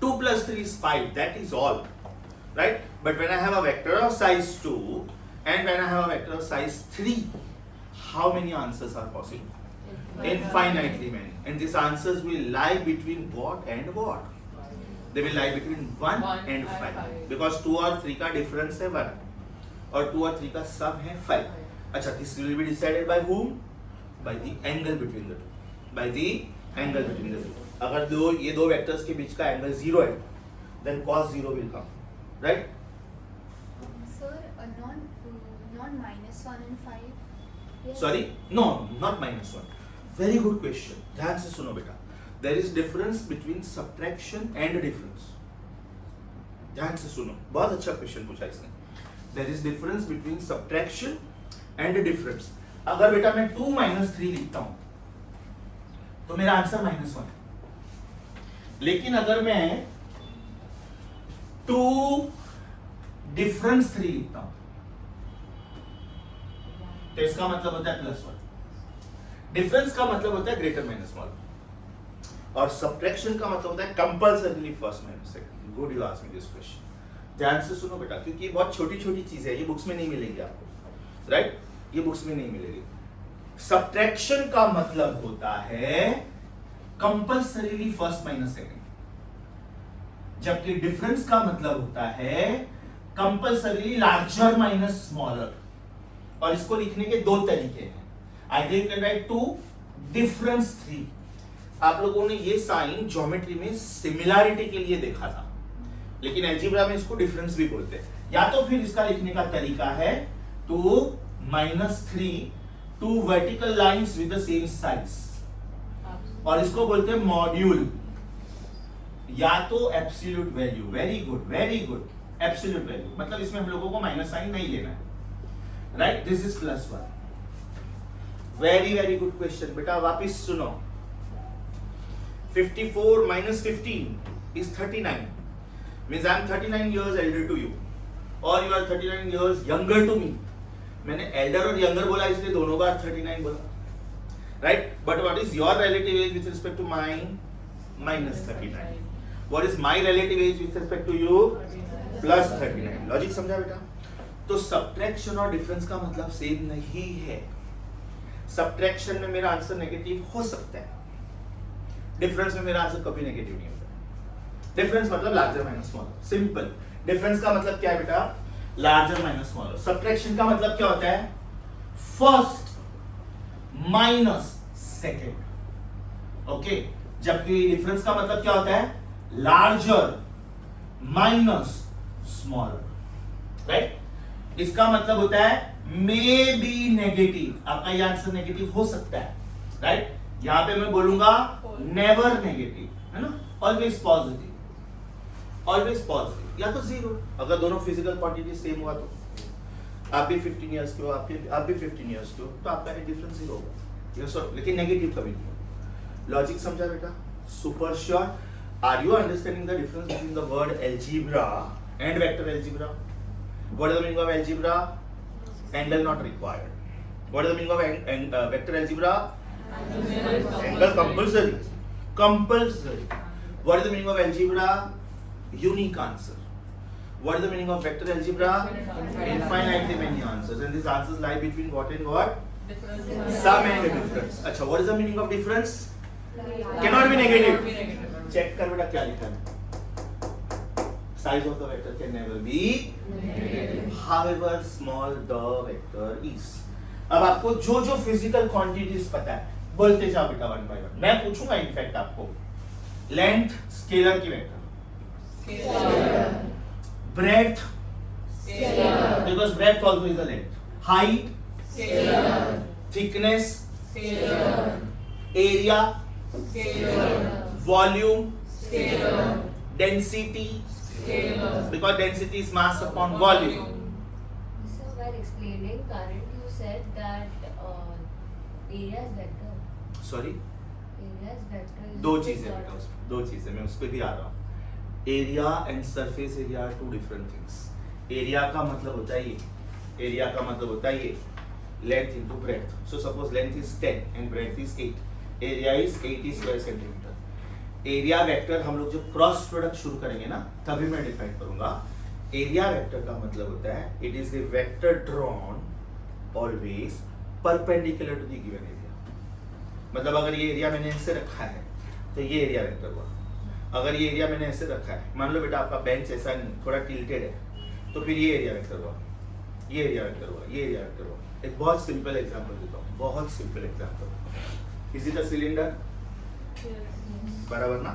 2 plus 3 is 5, that is all. Right? But when I have a vector of size 2 and when I have a vector of size 3, how many answers are possible? Infinitely many. And these answers will lie between what and what? They will lie between 1 and 5. Because 2 और 3 का difference है 1 और 2 और 3 का sum है 5. अच्छा, this will be decided by whom? By the angle between the two. By the angle between the two. अगर ये दो वेक्टर्स के बीच का एंगल 0 है, then cos 0 will come. Right? Sir, not -1 and 5. Yes. Sorry? No, not -1. Very good question. ध्यान से सुनो बेटा. There is difference between subtraction and difference. ध्यान से सुनो. बहुत अच्छा क्वेश्चन पूछा इसने. There is difference between subtraction and difference. अगर बेटा मैं 2 - 3 लिखता हूं तो मेरा आंसर -1 है. लेकिन अगर मैं 2 डिफरेंस 3 लिखता हूं तो इसका मतलब होता है +1. डिफरेंस का मतलब होता है ग्रेटर माइनस स्मॉल, और सब्ट्रैक्शन का मतलब होता है compulsorily first minus second. Good you asked me this question. ध्यान से सुनो बेटा, क्योंकि ये बहुत छोटी छोटी चीजें हैं, ये बुक्स में नहीं मिलेंगी आपको. राइट? ये बुक्स में नहीं मिलेगी. सब्ट्रैक्शन का मतलब होता है कंपल्सरीली फर्स्ट माइनस सेकंड, जबकि डिफरेंस का मतलब होता है कंपल्सरीली लार्जर माइनस स्मॉलर. और इसको लिखने के दो तरीके हैं. Either you can write 2 difference 3. आप लोगों ने ये साइन ज्योमेट्री में सिमिलैरिटी के लिए देखा था, लेकिन अलजेब्रा में इसको डिफरेंस भी बोलते हैं। या तो फिर इसका लिखने का तरीका है to -3 two vertical lines with the same size, और इसको बोलते हैं मॉड्यूल, या तो absolute value. Very good, absolute value मतलब इसमें हम लोगों को माइनस साइन नहीं लेना है, right? This is +1। Very good question बेटा, वापिस सुनो। 54 minus 15 is 39, means I am 39 years elder to you or you are 39 years younger to me. मैंने elder और younger बोला इसलिए दोनों बार 39 बोला, right? But what is your relative age with respect to mine? -39. What is my relative age with respect to you? +39. Logic समझा बेटा? तो subtraction और डिफरेंस का मतलब सेम नहीं है। सब्ट्रैक्शन में मेरा आंसर नेगेटिव हो सकता है, डिफरेंस में मेरा आंसर कभी नेगेटिव नहीं होता। डिफरेंस मतलब larger minus smaller, simple. Difference का मतलब क्या है बेटा? Larger minus smaller. सब्ट्रैक्शन का मतलब क्या होता है? First minus second, okay. जबकि डिफरेंस का मतलब क्या होता है? Larger minus smaller, right? इसका मतलब होता है मे बी नेगेटिव। आपका ये आंसर नेगेटिव हो सकता है, राइट? यहां पे मैं बोलूंगा नेवर नेगेटिव, है ना? ऑलवेज पॉजिटिव, ऑलवेज पॉजिटिव, या तो 0। अगर दोनों फिजिकल क्वांटिटी सेम हुआ तो आप भी 15 इयर्स के हो, आप भी 15 इयर्स के हो, तो आपका डिफरेंस 0 होगा, यस और, लेकिन नेगेटिव कभी नहीं होगा। लॉजिक समझा बेटा? Super sure. Are you understanding the difference between the word algebra and vector algebra? What is the meaning of algebra? Angle not required. What is the meaning of vector algebra? Angle compulsory. Compulsory. What is the meaning of algebra? Unique answer. What is the meaning of vector algebra? Infinitely many answers. And these answers lie between what and what? Sum and difference. अच्छा, what is the meaning of difference? Cannot be negative. Check कर बेटा क्या लिखा है? Size of the vector can never be negative, however small the vector is. अब आपको जो जो फिजिकल क्वांटिटीज पता है बोलते जाओ बेटा वन बाय वन। मैं पूछूंगा इनफैक्ट आपको लेंथ स्केलर की vector, breadth scalar because breadth also is a length, height scalar, thickness scalar, area scalar, volume scalar, density scalar, because density is mass upon volume. So while explaining current, you said that area is vector. Sorry? Area is vector. दो चीजें बेटा, दो चीजें, मैं उस पर भी आ रहा हूँ। Area and surface area are two different things. Area का मतलब होता है ये, एरिया का मतलब होता है ये, length into breadth. So suppose length is 10 and breadth is 8, area is 80 square centimetre. Area vector हम लोग जब क्रॉस प्रोडक्ट शुरू करेंगे ना तभी मैं डिफाइन करूंगा। एरिया वेक्टर का मतलब होता है it is the vector drawn always perpendicular to the given area. मतलब अगर ये एरिया मैंने ऐसे रखा है तो ये एरिया वेक्टर हुआ। अगर ये एरिया मैंने ऐसे रखा है, मान लो बेटा आपका बेंच ऐसा नहीं, थोड़ा टिल्टेड है, तो फिर ये एरिया वेक्टर हुआ, ये एरिया वेक्टर हुआ, ये एरिया वेक्टर हुआ। एक बहुत सिंपल एग्जांपल देता हूँ, बहुत simple example. Is it a cylinder? बराबर ना?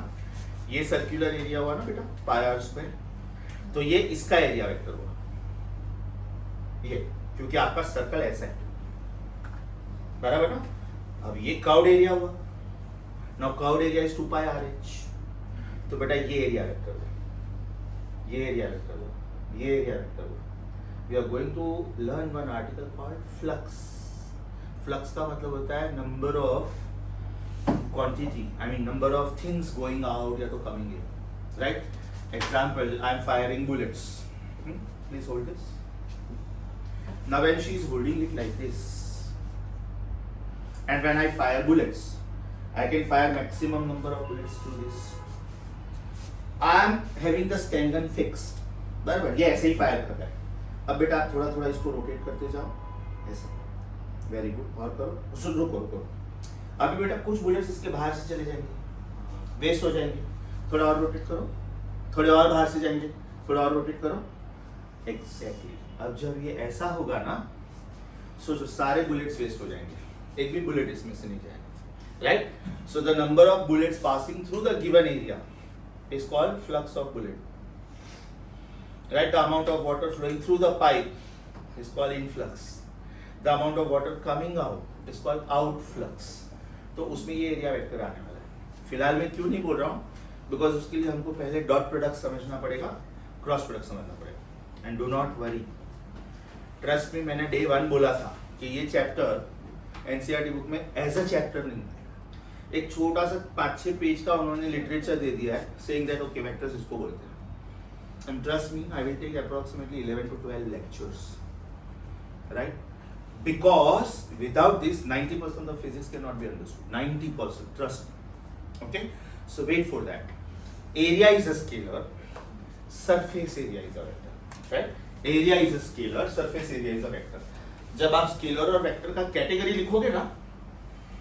ये सर्कुलर एरिया हुआ ना बेटा, पाई आर स्क्वायर, तो ये इसका एरिया वेक्टर हुआ, ये, क्योंकि आपका सर्कल ऐसा है, बराबर ना? अब ये कर्व्ड एरिया हुआ, now curved area is 2 pi R H, तो बेटा ये एरिया वेक्टर हुआ, ये एरिया वेक्टर हुआ, ये एरिया वेक्टर हुआ। We are going to learn one article called flux. Flux का मतलब होता है number of quantity, I mean number of things going out या तो coming in, right? Example, I am firing bullets. Please hold this. Now when she is holding it like this, and when I fire bullets, I can fire maximum number of bullets through this. I am having the stand gun fixed, बराबर? ये ऐसे ही fire कर रहा है। अब बेटा थोड़ा थोड़ा इसको रोटेट करते जाओ, ऐसा, वेरी गुड, और करो, सुन, रुको। अभी बेटा कुछ बुलेट्स इसके बाहर से चले जाएंगे, वेस्ट हो जाएंगे, थोड़ा और रोटेट करो, थोड़े और बाहर से जाएंगे, थोड़ा और रोटेट करो, एग्जैक्टली। अब जब ये ऐसा होगा ना, सोचो सारे बुलेट्स वेस्ट हो जाएंगे, एक भी बुलेट इसमें से नहीं जाएगा, right? So the number of bullets passing through the given area is called flux of bullet. right? The amount of water flowing through the pipe is called influx. The amount of water coming out is called outflux. तो उसमें ये area vector आने वाला है. फिलहाल मैं क्यों नहीं बोल रहा हूँ? बिकॉज उसके लिए हमको पहले डॉट प्रोडक्ट समझना पड़ेगा, क्रॉस प्रोडक्ट समझना पड़ेगा. And do not worry, trust me, मैंने डे 1 बोला था कि ये चैप्टर एनसीईआरटी बुक में एज अ चैप्टर नहीं है. एक छोटा सा 5-6 पेज का उन्होंने लिटरेचर दे दिया है, सेइंग दैट ओके वेक्टर्स इसको बोलते हैं. And trust me, I will take approximately 11 to 12 lectures, right? Because without this 90% of physics cannot be understood. 90%, trust me. Okay, so wait for that. Area is a scalar, surface area is a vector, right? Area is a scalar, surface area is a vector. जब आप scalar और vector का category लिखोगे ना,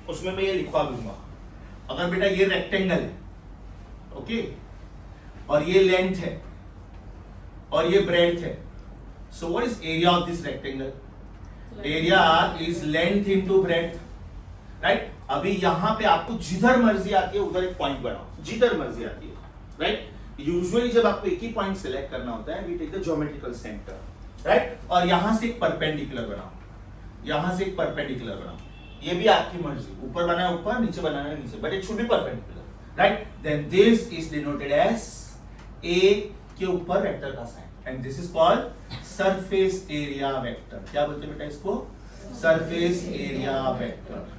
उसमें मैं ये लिखवा दूंगा. अगर बेटा ये रेक्टेंगल है, ओके, और ये लेंथ है और ये ब्रेड्थ है, so what is area of this rectangle? Area is length into breadth, right? अभी यहाँ पे आपको जिधर मर्जी आती है उधर एक पॉइंट बनाओ, जिधर मर्जी आती है, राइट? यूजुअली जब आपको एक ही पॉइंट सिलेक्ट करना होता है, we take the geometrical centre, right? और यहां से एक परपेंडिकुलर बनाओ, यहां से एक परपेंडिकुलर बनाओ. ये भी आपकी मर्जी, ऊपर बनाना है ऊपर, नीचे बनाना है नीचे, but it should be perpendicular, right? Then this is denoted as A के ऊपर वेक्टर का sign, and this is called surface area vector. क्या बोलते हैं बेटा इसको? Surface area vector.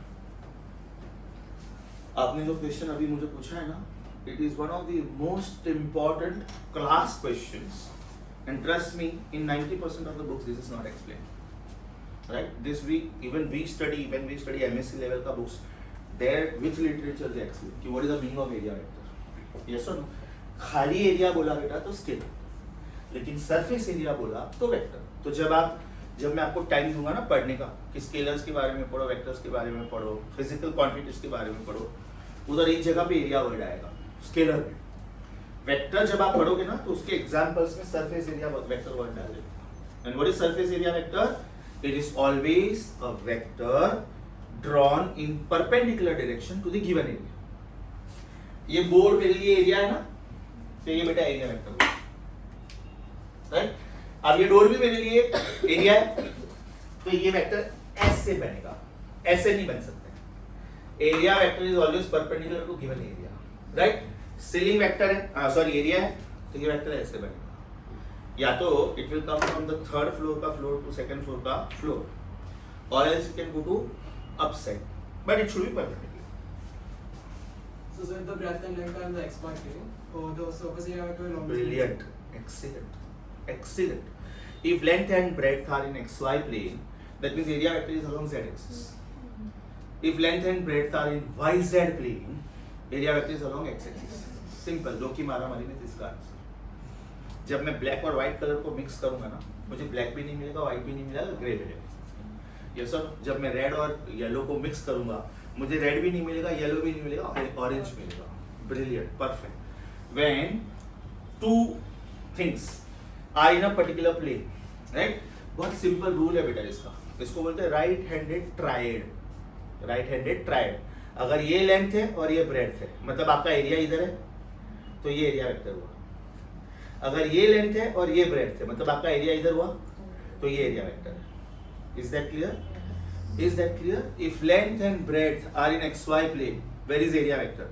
आपने जो क्वेश्चन अभी मुझे पूछा है ना, it is one of the most important class questions, and trust me, in 90% of the books this is not explained, right? This we even we study when we study MSc level का books, there which literature they explain कि what is the meaning of area vector, yes or no? खाली area बोला बेटा तो scalar, लेकिन surface area बोला तो vector. तो जब मैं आपको टाइम दूंगा ना पढ़ने का कि स्केलर्स के बारे में पढ़ो, वेक्टर्स के बारे में पढ़ो, फिजिकल क्वांटिटीज के बारे में पढ़ो, उधर एक जगह पे एरिया वर्ड आएगा स्केलर में. वेक्टर जब आप पढ़ोगे ना तो उसके एग्जांपल्स में सरफेस एरिया वेक्टर वर्ड डालेंगे. And what is surface area vector? It is always a vector drawn in perpendicular direction to the given area. ये बोर्ड मेरे लिए एरिया है ना, तो ये बेटा एरिया वेक्टर, राइट? अब ये डोर भी मेरे लिए एरिया है, तो ये वेक्टर ऐसे बनेगा, ऐसे नहीं बन सकते. Area vector is always perpendicular to given area, right? Ceiling vector है, सॉरी एरिया है, तो ये वेक्टर ऐसे बनेगा. या तो it will come from the third floor का फ्लोर टू सेकंड फ्लोर का फ्लोर, और else it can go to upside, but it should be perpendicular. So sir, the breadth and length are in the xy plane. Oh, the surface area vector will always be Brilliant, excellent, excellent. If length and breadth are in xy plane, that means area vector is along z axis. If length and breadth are in yz plane, area vector is along x axis. Simple. दो की मारामारी में इसका answer. जब मैं black और white colour को mix करूंगा ना, मुझे ब्लैक भी नहीं मिलेगा, व्हाइट भी नहीं मिलेगा, ग्रे मिलेगा. ये सब जब मैं रेड और येलो को मिक्स करूंगा, मुझे रेड भी नहीं मिलेगा, येलो भी नहीं मिलेगा, ऑरेंज मिलेगा. Brilliant, perfect. When two things are in a particular plane, right? बहुत सिंपल रूल है बेटा इसका. इसको बोलते हैं right handed triad. Right handed triad. अगर ये लेंथ है और ये ब्रेड्थ है, मतलब आपका एरिया इधर है, तो ये एरिया वेक्टर हुआ. अगर ये लेंथ है और ये ब्रेड्थ है, मतलब आपका एरिया इधर हुआ, तो ये एरिया वेक्टर है. Is that clear? Is that clear? If length and breadth are in xy plane, where is area vector?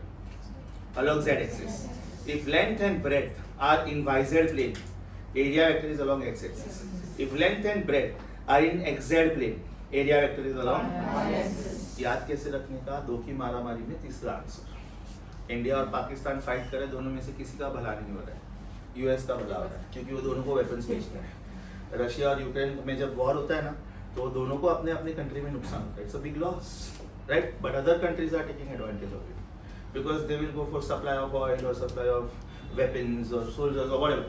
Along z axis. If length and breadth are in yz plane, area vector is along x axis. If length and breadth are in xz plane, area vector is along y axis. याद कैसे रखने का? दो की मारामारी में तीसरा answer. India और पाकिस्तान फाइट करे, दोनों में से किसी का भला नहीं हो रहा है. यूएस का भला हो रहा है, क्योंकि वो दोनों को वेपन्स बेचते हैं. रशिया और यूक्रेन में जब वॉर होता है ना, तो दोनों को अपने अपने कंट्री में नुकसान होता है. It's a big loss, right? But other countries are taking advantage of it because they will go for supply of oil और सप्लाई ऑफ वेपन्स और सोल्जर्स और whatever.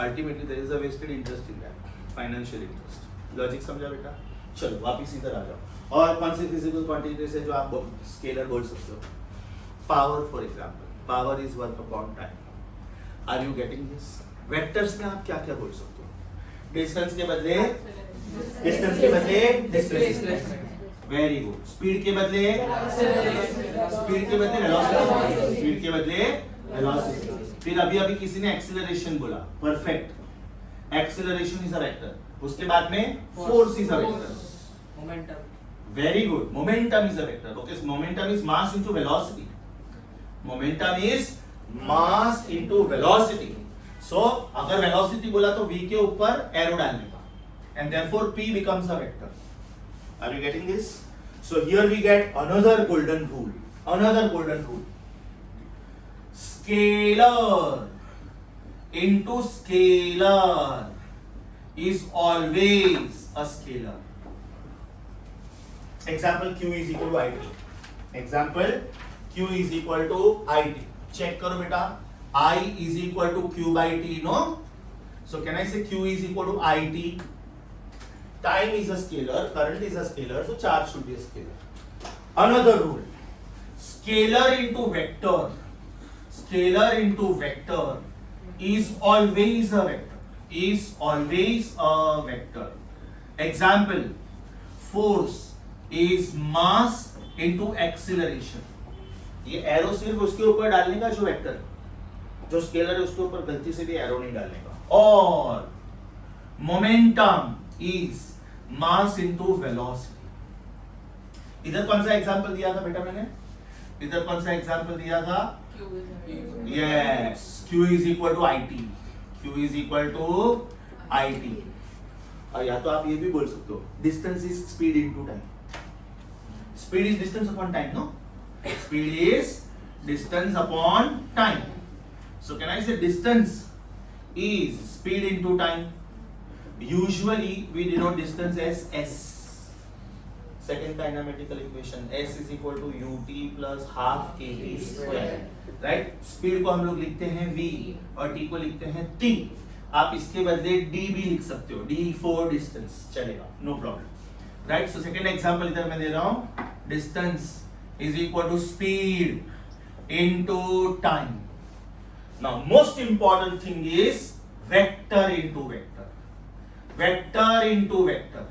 Ultimately there is a vested interest in that, financial interest. Logic समझा बेटा? चलो वापिस इधर आ जाओ. और कौन सी फिजिकल क्वांटिटीज है जो आप स्केलर बोल सकते हो? Power for example. Power is work upon time. Are you getting this? Vectors में आप क्या क्या बोल सकते हो? डिस्टेंस के बदले डिस्प्लेसमेंट. Very good. स्पीड के बदले वेलोसिटी. स्पीड के बदले वेलोसिटी. फिर अभी किसी ने एक्सीलरेशन बोला, perfect. Acceleration is a vector, उसके बाद में force is a vector. Momentum. Very good. Momentum is a vector. Okay, so momentum is mass into velocity. Momentum is mass into velocity. So अगर velocity बोला तो v के ऊपर arrow डालने का, and therefore p becomes a vector. Are you getting this? So here we get another golden rule. Another golden rule. Scalar into scalar is always a scalar. Example q is equal to it. Example q is equal to it. Check करो बेटा. I is equal to q by t, no? So can I say q is equal to it? Time is a scalar, current is a scalar, so charge should be a scalar. Another rule. Scalar into vector. Scalar into vector is always a vector. Is always a vector. Example. Force is mass into acceleration. ये arrow सिर्फ उसके ऊपर डालने का जो vector जो scalar है उसके ऊपर गलती से भी एरो नहीं डालने का. और momentum is mass into velocity. इधर कौन सा एग्जांपल दिया था बेटा मैंने? इधर कौन सा एग्जांपल दिया था? Yes, q is equal to it. q is equal to it. और या तो आप ये भी बोल सकते हो distance is speed into time. Speed is distance upon time, no? Speed is distance upon time. So can I say distance is speed into time? Usually we denote distance as s. Second kinematical equation, s is equal to ut plus half at square. Right? Speed को हम लोग लिखते हैं v और t को लिखते हैं t. आप इसके बदले d भी लिख सकते हो. d for distance चलेगा, no problem. Right? So second example इधर मैं दे रहा हूँ. Distance is equal to speed into time. Now most important thing is vector into vector. Vector into vector.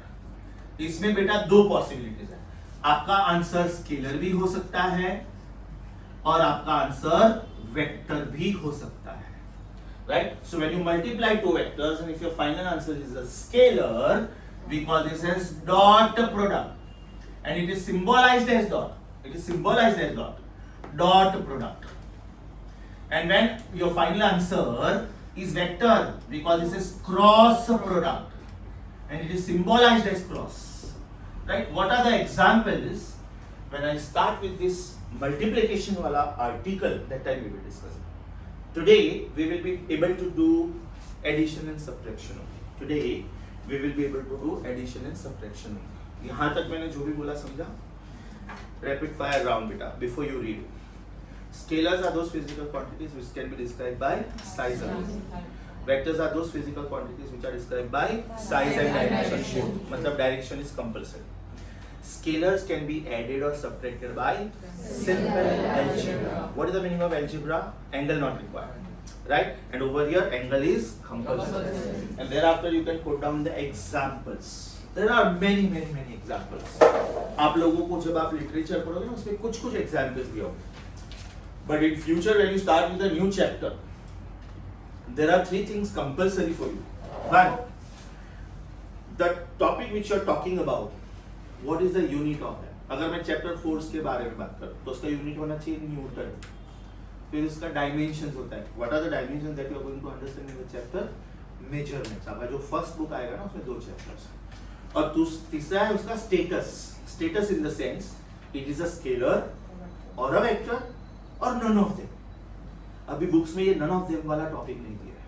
इसमें बेटा दो पॉसिबिलिटीज है. आपका आंसर स्केलर भी हो सकता है और आपका आंसर वेक्टर भी हो सकता है. Right? So when you multiply two vectors and if your final answer is a scalar, we call this as dot product. And it is symbolized as dot. It is symbolized as dot. Dot product. And when your final answer is vector, we call this as cross product. And it is symbolized as cross. Right? What are the examples? When I start with this multiplication wala article, that time we will discuss. Today we will be able to do addition and subtraction only. Today we will be able to do addition and subtraction only. यहाँ तक मैंने जो भी बोला समझा? Rapid fire round बेटा. Before you read, scalars are those physical quantities which can be described by size alone. Vectors are those physical quantities which are described by size and direction. मतलब direction is compulsory. Scalars can be added or subtracted by simple algebra. What is the meaning of algebra? Angle not required. Right? And over here angle is compulsory. And thereafter you can put down the examples. There are many examples. आप लोगों को जब आप literature पढ़ोगे ना उसमें कुछ examples दिए होंगे. But in future when you start with a new chapter, there are three things compulsory for you. One, the topic which you are talking about, what is the unit of that? अगर मैं chapter force के बारे में बात करूँ तो उसका unit होना चाहिए न्यूटन. फिर इसका dimensions होता है. What are the dimensions that you are going to understand in the chapter? Measurements. आपका जो first book आएगा ना उसमें 2 chapters. और तीसरा है उसका status. Status in the sense it is a scalar or a vector or none of them. अभी बुक्स में ये none of them वाला टॉपिक नहीं दिया है.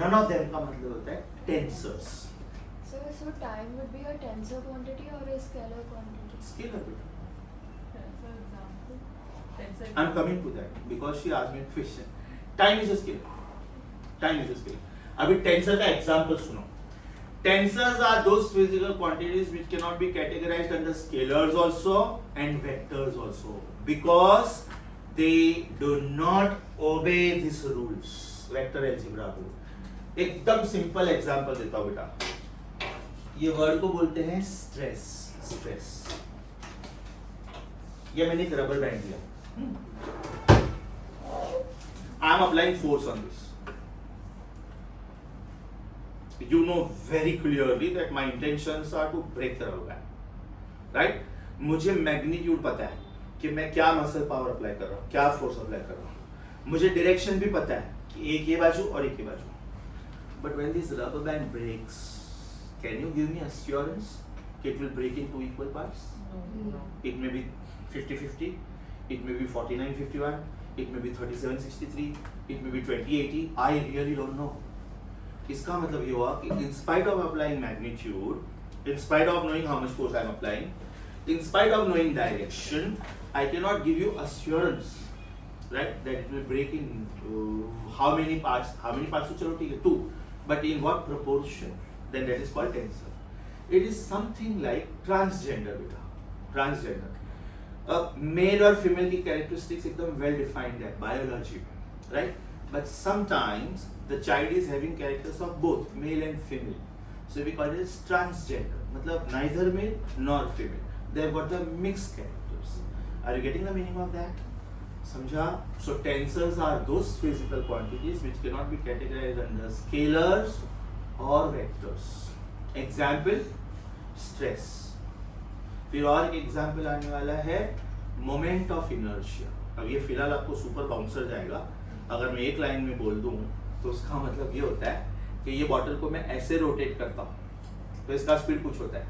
None of them का मतलब होता है tensors. So time would be a tensor quantity or a scalar quantity? Scalar बेटा. I'm coming to that because she asked me a question. Time is a scalar. Time is a scalar. अभी tensor का example सुनो. Tensors are those physical quantities which cannot be categorized under scalars also and vectors also because they do not obey these rules. Vector algebra को एकदम simple example देता हूँ बेटा. ये word को बोलते हैं स्ट्रेस. स्ट्रेस ये मैंने एक रबर बैंड दिया. I am applying force on this. you know very clearly that my intentions are to break the rubber band, right? मुझे मैग्नीट्यूड पता है कि मैं क्या मसल पावर अप्लाई कर रहा हूँ, क्या फोर्स अप्लाई कर रहा हूँ, मुझे डायरेक्शन भी पता है कि एक ये बाजू और एक ये बाजू. But when this rubber band breaks, can you give me assurance that it will break in two equal parts? No. It may be 50-50, it may be 49-51, it may be 37-63, it may be 20-80. I really don't know. इसका मतलब ये हुआ कि in spite of applying magnitude, in spite of knowing how much force I am applying, in spite of knowing direction, I cannot give you assurance, right, that it will break in how many parts. How many parts? चलो ठीक है, 2. But in what proportion? Then that is called tensor. It is something like transgender beta. Transgender. Male और female की characteristics एकदम well defined है biology में, right? But sometimes the child is having characters of both male and female. So we call it as transgender. मतलब neither male nor female. They have got the mixed characters. Are you getting the meaning of that? समझा? So tensors are those physical quantities which cannot be categorized under scalars or vectors. Example, stress. फिर और एक example आने वाला है moment of inertia. अब ये फिलहाल आपको सुपर बाउंसर जाएगा. अगर मैं एक लाइन में बोल दूं तो उसका मतलब ये होता है कि ये बॉटल को मैं ऐसे रोटेट करता हूँ तो इसका स्पीड कुछ होता है,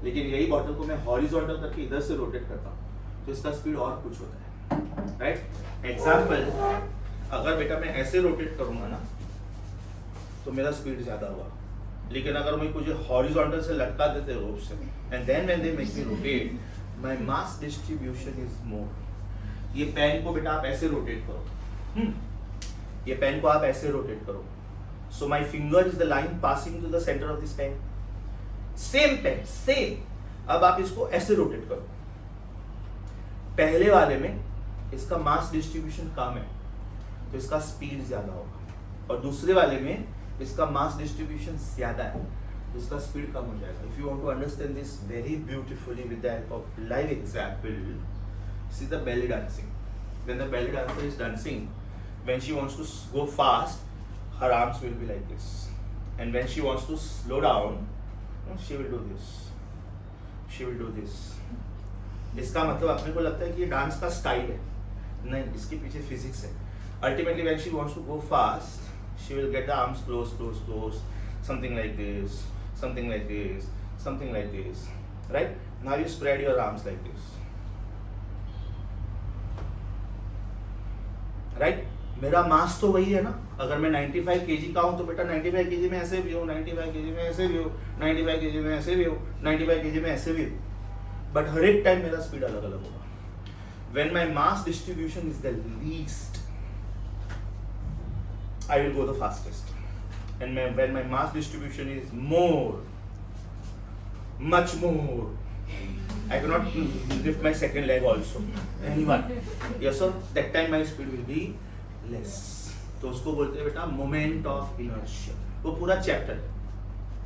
लेकिन यही बॉटल को मैं हॉरिजॉन्टल करके इधर से रोटेट करता हूँ तो इसका स्पीड और कुछ होता है, राइट? एग्जाम्पल, अगर बेटा मैं ऐसे रोटेट करूंगा ना तो मेरा स्पीड ज्यादा होगा, लेकिन अगर मैं कुछ हॉरिजॉन्टल से लटका देते रोप से and then when they make me rotate my mass distribution is more. ये पेन को बेटा आप ऐसे रोटेट करो, ये पेन को आप ऐसे रोटेट करो, so my finger is the line passing to the centre of this pen. Same pen same. अब आप इसको ऐसे रोटेट करो. पहले वाले में इसका मास डिस्ट्रीब्यूशन कम है तो इसका स्पीड ज्यादा होगा, और दूसरे वाले में इसका मास डिस्ट्रीब्यूशन ज्यादा है तो इसका स्पीड कम हो जाएगा. If you want to understand this very beautifully with the help of live example, see the belly dancing. When the belly dancer is dancing, when she wants to go fast, her arms will be like this, and when she wants to slow down, she will do this, she will do this. इसका मतलब अपने को लगता है कि ये dance का style है, नहीं, इसके पीछे फिजिक्स है. Ultimately when she wants to go fast, she will get the arms close, close, close, something like this, something like this, something like this, right? Now you spread your arms like this, right? मेरा मास तो वही है ना. अगर मैं 95 kg का हूँ तो बेटा 95 kg में ऐसे भी हूँ, 95 kg में ऐसे भी हूँ, 95 kg में ऐसे भी हूँ, 95 kg में ऐसे भी हूँ, बट हर एक टाइम मेरा स्पीड अलग अलग होगा. When my mass distribution is the least, I will go the fastest, and when my mass distribution is more, much more, I cannot lift my second leg also. Anyone? Yes sir. That time my speed will be less. तो उसको बोलते हैं बेटा moment of inertia. वो पूरा chapter है.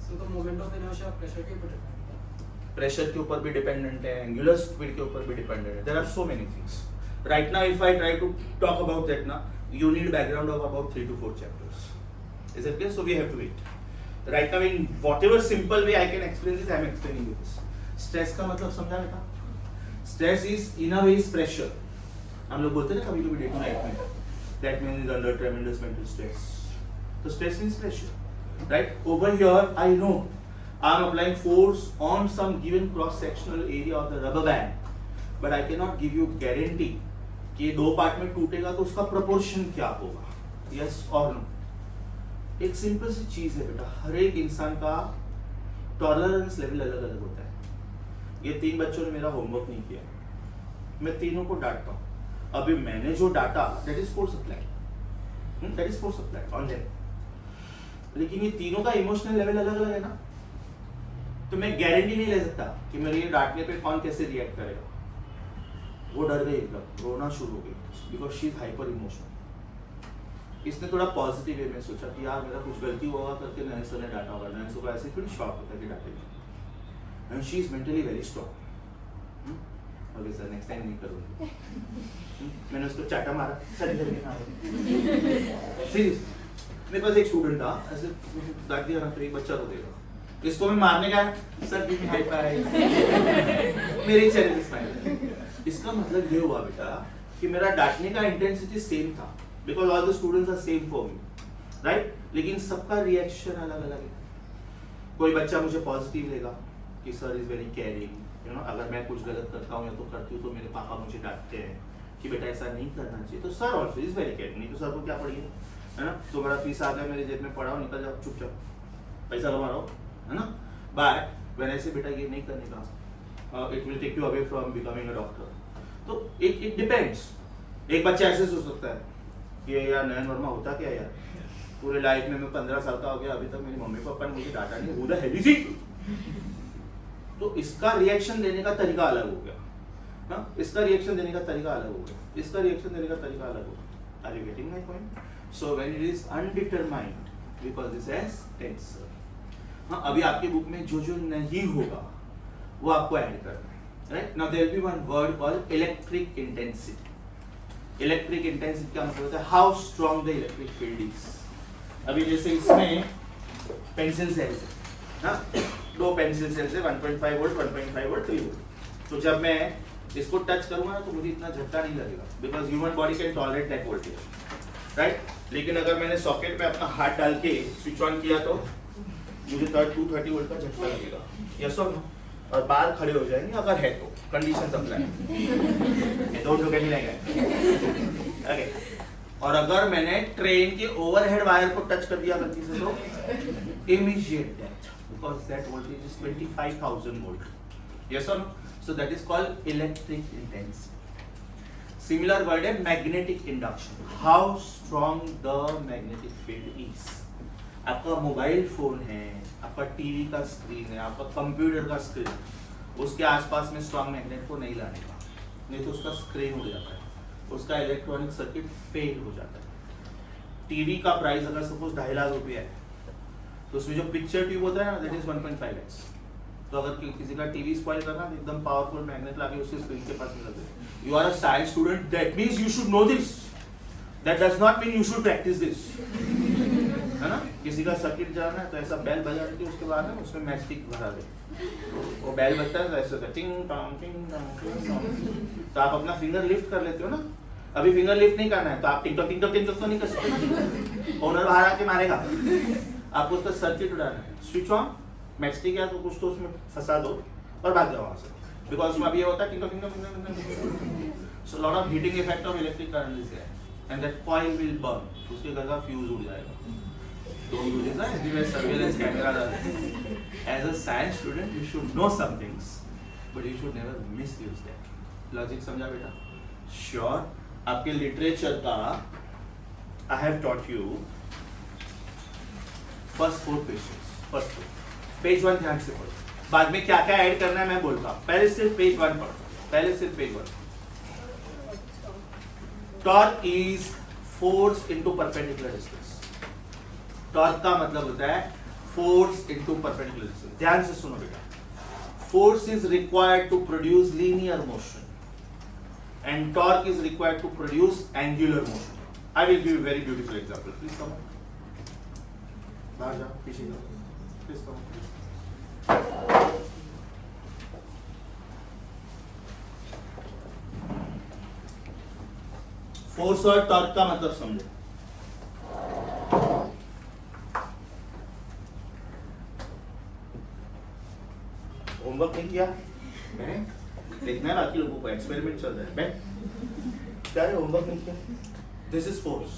So the moment of inertia pressure के ऊपर depend है. प्रेशर के ऊपर भी डिपेंडेंट है, एंगुलर स्पीड के ऊपर भी डिपेंडेंट है. There are so many things. Right now if I try to talk about that ना, you need background of about 3 to 4 chapters. Is it clear? So we have to wait. Right now in whatever simple way I can explain this, I am explaining you this. Stress का मतलब समझा बेटा? Stress is in a way is pressure. हम लोग बोलते हैं ना कभी कभी डे टू नाइट में, that man is under tremendous mental stress. So stress means pressure, right? Over here I know I am applying force on some given cross sectional area of the rubber band, but I cannot give you guarantee कि ये 2 part में टूटेगा तो उसका proportion क्या होगा. Yes और no. एक सिंपल सी चीज है बेटा, हर एक इंसान का टॉलरेंस लेवल अलग अलग होता है. ये 3 बच्चों ने मेरा होमवर्क नहीं किया, मैं तीनों को डांटता हूँ. अभी मैंने जो data that is force applied, that is force applied on them. लेकिन ये तीनों का इमोशनल लेवल अलग अलग है ना, तो मैं गारंटी नहीं ले सकता कि मेरे ये डांटने पे कौन कैसे रिएक्ट करेगा. वो डर गई, एकदम रोना शुरू हो गई because she is hyper emotional. इसने थोड़ा पॉजिटिव वे में सोचा कि यार मेरा कुछ गलती होगा करके नैन्सो ने डांटा होगा. नैन्सो को ऐसे थोड़ी शॉक होता है कि डांटेगा, and she is mentally very strong. Okay sir, next time नहीं करूँगी. मैंने उसको चाटा मारा, सीरियस. मेरे पास एक स्टूडेंट था, ऐसे डांट दिया ना तो एक बच्चा रो देगा, इसको मैं मारने का sir give me high five, मेरी चैनल स्माइल। इसका मतलब ये हुआ बेटा कि मेरा डांटने का इंटेंसिटी सेम था, because all the students are same for me, right. लेकिन सबका रिएक्शन अलग अलग है। कोई बच्चा मुझे पॉजिटिव लेगा कि sir is very caring, you know, अगर मैं कुछ गलत करता हूँ या तो करती हूँ तो मेरे पापा मुझे डांटते हैं कि बेटा ऐसा नहीं करना चाहिए, तो sir also is very caring, नहीं तो सर को क्या पड़ी है ना, तुम्हारा फीस आ गया मेरे जेब में पड़ा हो, निकल जाओ चुपचाप, पैसा कमा रहा हो, है ना। बट व्हेन आई से बेटा ये नहीं करने का, it will take you away from becoming a doctor, तो इट डिपेंड्स। एक बच्चा ऐसे सोच सकता है कि यार नयन वर्मा होता क्या यार, पूरे लाइफ में मैं 15 साल का हो गया, अभी तक मेरी मम्मी पापा ने मुझे डांटा नहीं, who the hell is it. तो इसका रिएक्शन देने का तरीका अलग हो गया, हाँ, इसका रिएक्शन देने का तरीका अलग हो गया, इसका रिएक्शन देने का तरीका अलग हो गया। Are you getting my point? So when it is undetermined we call this as tensor. हाँ, अभी आपके बुक में जो जो नहीं होगा वो आपको ऐड करना है, right. Now there will be one word called electric intensity. Electric intensity का मतलब होता है how strong the electric field is. अभी जैसे इसमें पेंसिल सेल्स है, हाँ, 2 पेंसिल सेल्स है, 1.5 वोल्ट, 1.5 वोल्ट, 3 वोल्ट। तो जब मैं इसको टच करूंगा ना तो मुझे इतना झटका नहीं लगेगा, because human body can tolerate that voltage, right. लेकिन अगर मैंने सॉकेट में अपना हाथ डाल के स्विच ऑन किया तो मुझे 230 वोल्ट का झटका लगेगा, यस और नो, और बाल खड़े हो जाएंगे अगर है तो, कंडीशन अप्लाई, दो ठोके नहीं लगेंगे, ओके। और अगर मैंने ट्रेन के ओवरहेड वायर को टच कर दिया गलती से तो immediate death, because that voltage is 25,000 volt, yes और no. So that is called electric intensity. Similar word है magnetic induction, how strong the magnetic field is. आपका मोबाइल फोन है, आपका टीवी का स्क्रीन है, आपका कंप्यूटर का स्क्रीन, उसके आसपास में स्ट्रॉन्ग मैग्नेट को नहीं लाने का, नहीं तो उसका स्क्रीन उड़ जाता है, उसका इलेक्ट्रॉनिक सर्किट फेल हो जाता है। टीवी का प्राइस अगर सपोज 2.5 लाख रुपया है तो उसमें जो पिक्चर ट्यूब होता है ना दैट इज 1.5x। तो अगर किसी का टीवी स्पॉइल करना तो एकदम पावरफुल मैग्नेट लाके उसके स्क्रीन के पास निकल दे। You are a science student, that means you should know this, that does not mean you should practise this, है ना। किसी का सर्किट जाना है तो ऐसा बेल बजा देते, उसके बाद ना उसमें मैचस्टिक भरा दे, वो बेल बजता है तो ऐसे होता है टिंग टॉन्ग टिंग टॉन्ग टिंग टॉन्ग। तो आप अपना फिंगर लिफ्ट कर लेते हो ना, अभी फिंगर लिफ्ट नहीं करना है तो आप टिंग टॉक टिंग टॉक टिंग टॉक तो नहीं कर सकते ना, ओनर बाहर आके मारेगा। आपको उसका सर्किट उड़ाना है, स्विच ऑन, मैचस्टिक या तो कुछ तो उसमें फंसा दो और भाग जाओ वहां से, बिकॉज उसमें अभी ये होता है टिंग टॉक टिंग टॉक टिंग टॉक। So lot of heating effect of electric current is there and that coil will burn, उसके घर का फ्यूज उड़ जाएगा। Don't do this, everywhere surveillance cameras are there. As a science student, you should know some things, but you should never misuse them. Logic समझा बेटा? Sure. आपके literature का I have taught you first 4 pages. First 4. Page 1 ध्यान से पढ़ो. बाद में क्या क्या ऐड करना है मैं बोलता हूँ. पहले सिर्फ page 1 पढ़ो. पहले सिर्फ page 1. Torque is force into perpendicular distance. Torque का मतलब होता है फोर्स इनटू परपेंडिकुलर डिस्टेंस। ध्यान से सुनो बेटा, force is required to produce linear motion and torque is required to produce angular motion. I will give very beautiful example. Please come, बाहर जाओ, पीछे जाओ, प्लीज कम। फोर्स और टॉर्क का मतलब समझो। होमवर्क नहीं किया? देखना है बाकी लोगों को, एक्सपेरिमेंट चल रहा है। क्या है, होमवर्क नहीं किया? This is force.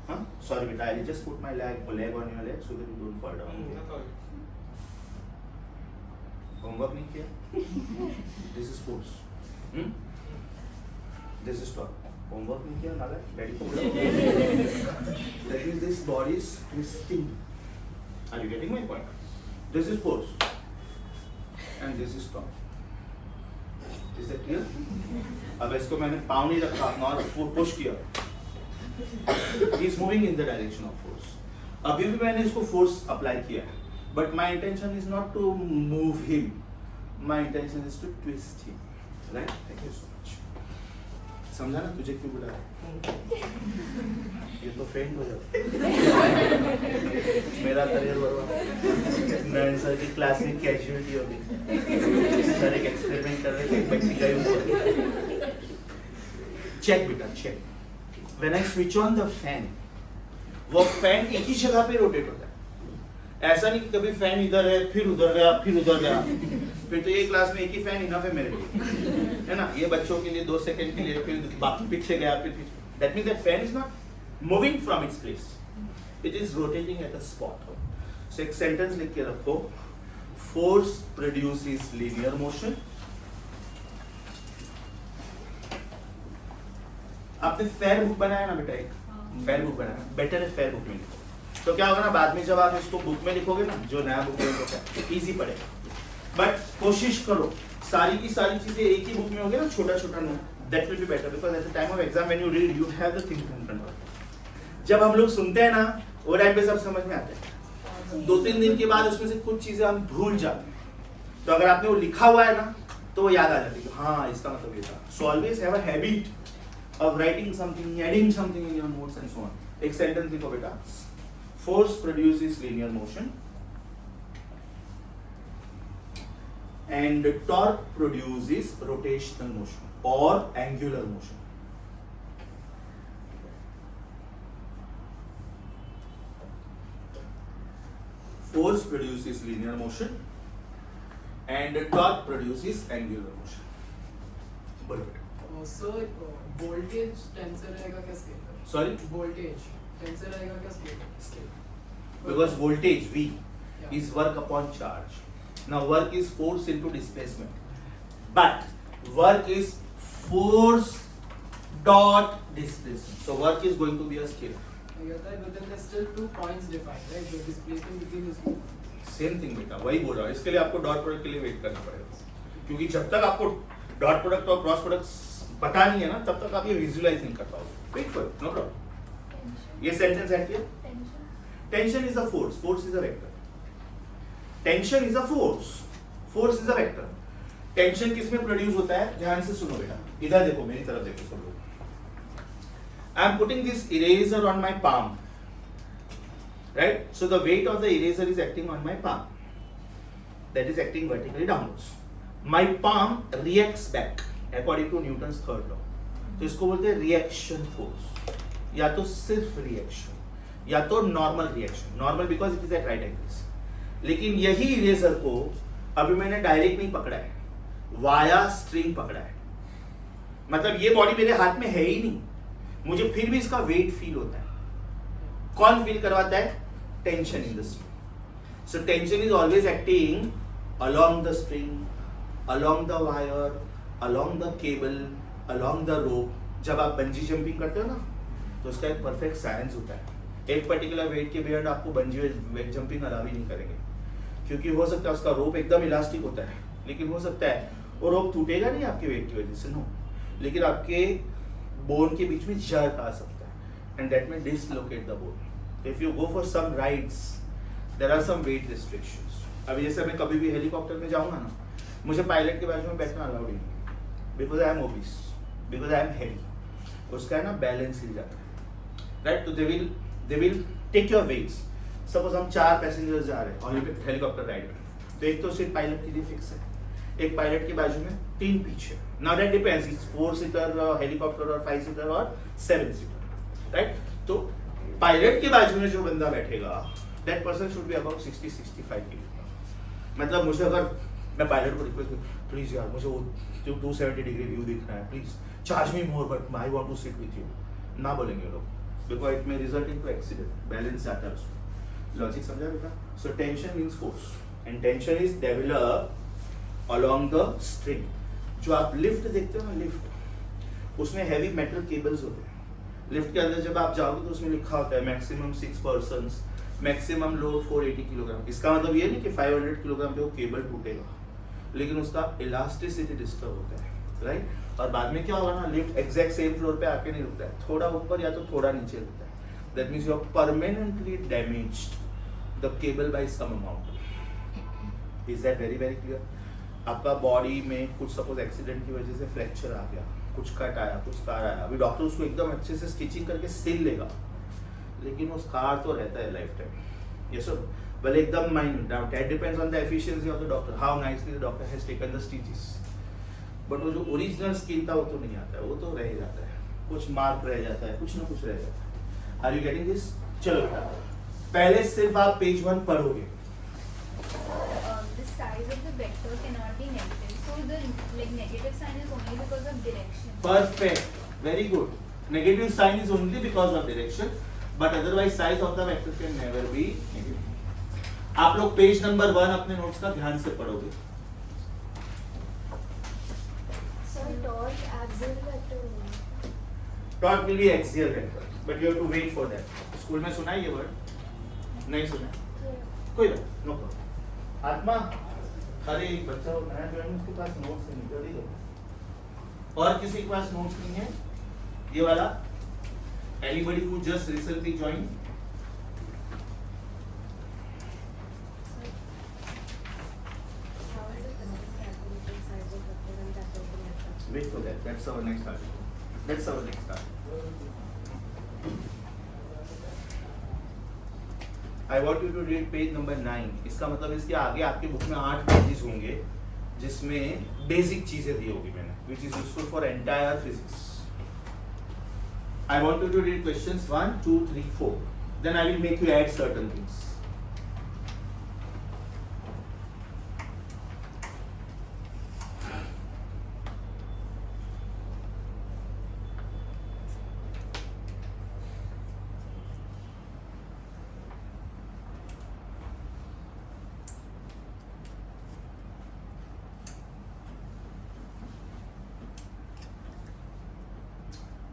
हाँ, सॉरी बेटा, I just put my leg on your leg so that you don't fall down. Homework नहीं किया? This is force, this is torque. Homework नहीं किया नाला, डैडी को that means this body is twisting. Are you getting my point? This is force and this is top. Is that clear? अब इसको मैंने पाँव नहीं रखा और पुश किया, he is moving in the direction of force. अभी भी मैंने इसको force apply किया है, but my intention is not to move him, my intention is to twist him. Right? Thank you so much. समझा ना तुझे क्यों बुला रहा है? ये तो फेंट हो जाता मेरा करियर बर्बाद। नयन सर की क्लास में कैजुअलिटी हो गई। सर एक एक्सपेरिमेंट कर रहे थे, बच्ची गई ऊपर। चेक बेटा check, when I switch on the fan, वो फैन एक ही जगह पे रोटेट होता है। ऐसा नहीं कि कभी फैन इधर है फिर उधर गया फिर उधर गया, फिर तो ये क्लास में एक ही फैन इनफ है मेरे लिए, है ना। ये बच्चों के लिए 2 सेकंड के लिए, फिर बाकी पीछे गया फिर पीछे। That means that fan is not moving from its place, it is rotating at a spot. So एक सेंटेंस लिख के रखो, फोर्स प्रोड्यूसेस लीनियर मोशन। आपने फेयर बुक बनाया ना बेटा, एक फेयर बुक बनाया, बेटर है फेयर बुक में लिखो। तो क्या होगा ना, बाद में जब आप इसको बुक में लिखोगे ना, जो नया बुक में तो इजी पड़ेगा। बट कोशिश करो सारी की सारी चीजें एक ही बुक में होगी ना, छोटा छोटा note, that will be better, because at the time of exam when you read you have the thing in front of. जब हम लोग सुनते हैं ना, वो टाइम पे सब समझ में आता है, 2-3 दिन के बाद उसमें से कुछ चीजें हम भूल जाते हैं। तो अगर आपने वो लिखा हुआ है ना, तो वो याद आ जाती है, हाँ इसका मतलब ये था। So always have a habit of writing something, adding something in your notes and so on. एक सेंटेंस लिखो बेटा, force produces linear motion and torque produces rotational motion or angular motion. Force produces linear motion and torque produces angular motion. बोलो बेटा। Sir voltage tensor रहेगा क्या scalar? Sorry? Voltage tensor रहेगा क्या scalar? Because voltage V Yeah. is work upon charge. Now work is force into displacement, but work is force dot displacement. So work is going to be a scalar. I get that, but then there's still 2 points defined, right? The displacement between the two. Same thing बेटा, वही बोल रहा हूँ। इसके लिए आपको dot product के लिए वेट करना पड़ेगा, क्योंकि जब तक आपको डॉट प्रोडक्ट और क्रॉस प्रोडक्ट पता नहीं है ना, तब तक आप ये विजुअलाइज नहीं कर पाओगे। Wait for no problem. ये सेंटेंस है क्या? Tension is a force, force is a vector. Tension is a force, force is a vector. Tension किस में प्रोड्यूस होता है? ध्यान से सुनो बेटा, इधर देखो, मेरी तरफ देखो सब लोग। I am putting this eraser on my palm, right? So the weight of the eraser is acting on my palm, that is acting vertically downwards. My palm reacts back according to Newton's third law. तो इसको बोलते हैं reaction force, या तो सिर्फ reaction या तो normal reaction. Normal because it is at right angles. लेकिन यही इरेजर को अभी मैंने डायरेक्ट नहीं पकड़ा है, वाया स्ट्रिंग पकड़ा है। मतलब ये बॉडी मेरे हाथ में है ही नहीं, मुझे फिर भी इसका वेट फील होता है। कौन फील करवाता है? Tension in the string. So tension is always acting along the string, along the wire, along the cable, along the rope. जब आप बंजी जंपिंग करते हो ना, तो उसका एक परफेक्ट साइंस होता है। एक पर्टिकुलर वेट के बियॉन्ड आपको बंजी जंपिंग अलाउ ही नहीं करेंगे, क्योंकि हो सकता है उसका रोप एकदम इलास्टिक होता है, लेकिन हो सकता है वो रोप टूटेगा नहीं आपके वेट की वजह से, नो, लेकिन आपके बोन के बीच में जर्क आ सकता है, and that may dislocate the bone. If you go for some rides, there are some weight restrictions. अभी जैसे मैं कभी भी हेलीकॉप्टर में जाऊंगा ना, मुझे पायलट के बाजू में बैठना अलाउड ही नहीं, because I am obese, because I am heavy. उसका है ना बैलेंस हिल जाता है, राइट? तो they will take your weights. Suppose हम 4 पैसेंजर्स जा रहे हैं हेलीकॉप्टर राइड में, तो एक तो सीट पायलट के लिए फिक्स है, एक पायलट के बाजू में 3 पीछे। Now that depends, it's 4 seater helicopter और 5 सीटर और 7 सीटर, राइट? तो पायलट के बाजू में जो बंदा बैठेगा, that person should be about 60-65 kg। मतलब मुझे अगर मैं पायलट को रिक्वेस्ट करूँ, प्लीज यार मुझे वो 270 डिग्री व्यू दिख रहा है, please charge me more, but I want to sit with you, ना बोलेंगे लोग, because it may result into accident, balance जाता है उसमें। लॉजिक समझा बेटा? So tension means force, and tension is develop along the string। जो आप लिफ्ट देखते हो ना, लिफ्ट, उसमें हैवी मेटल केबल्स होते हैं। लिफ्ट के अंदर जब आप जाओगे तो उसमें लिखा होता है maximum 6 persons, maximum load 480 kilogram. इसका मतलब ये नहीं कि 500 किलोग्राम पे वो केबल टूटेगा, लेकिन उसका इलास्टिसिटी डिस्टर्ब होता है, राइट? और बाद में क्या होगा ना, लिफ्ट एग्जैक्ट सेम फ्लोर पे आके नहीं रुकता है, थोड़ा ऊपर या तो थोड़ा नीचे रुकता है। That means you are permanently damaged the cable by some amount. Is that very very clear? आपका बॉडी में कुछ सपोज एक्सीडेंट की वजह से फ्रैक्चर आ गया, कुछ कट आया, कुछ स्कार आया, अभी डॉक्टर उसको एकदम अच्छे से स्टिचिंग करके सिल लेगा, लेकिन वो स्कार तो रहता है लाइफ टाइम। ये सब भले एकदम minute, now that depends on the efficiency of the doctor, how nicely the doctor has taken the stitches, but वो जो ओरिजिनल स्किन था वो तो नहीं आता है, वो तो रह जाता है, कुछ मार्क रह जाता है, कुछ ना कुछ रह जाता है। Are you getting this? चलो बेटा, पहले सिर्फ आप पेज 1 पढ़ोगे। The size of the vector cannot be negative, so the negative sign is only because of direction. Perfect, very good. Negative sign is only because of direction, but otherwise size of the vector can never be negative. आप लोग page number 1 अपने notes का ध्यान से पढ़ोगे। So torque axial vector only. Torque will be axial vector, but you have to wait for that. School में सुना है ये वर्ड? नहीं सुना? कोई बात, नो प्रॉब्लम। आत्मा, अरे एक बच्चा नया ज्वाइन, उसके पास नोट्स नहीं, जल्दी दो। और किसी के पास नोट्स नहीं है? ये वाला? Anybody who just recently joined? How is it calculating size of vector and that also matters? Wait for that. That's our next article. That's our next article. I want you to read page number 9. इसका मतलब इसके आगे आपके book में 8 pages होंगे जिसमें basic चीजें दी होगी मैंने, which is useful for entire physics. I want you to read questions 1, 2, 3, 4. Then I will make you add certain things.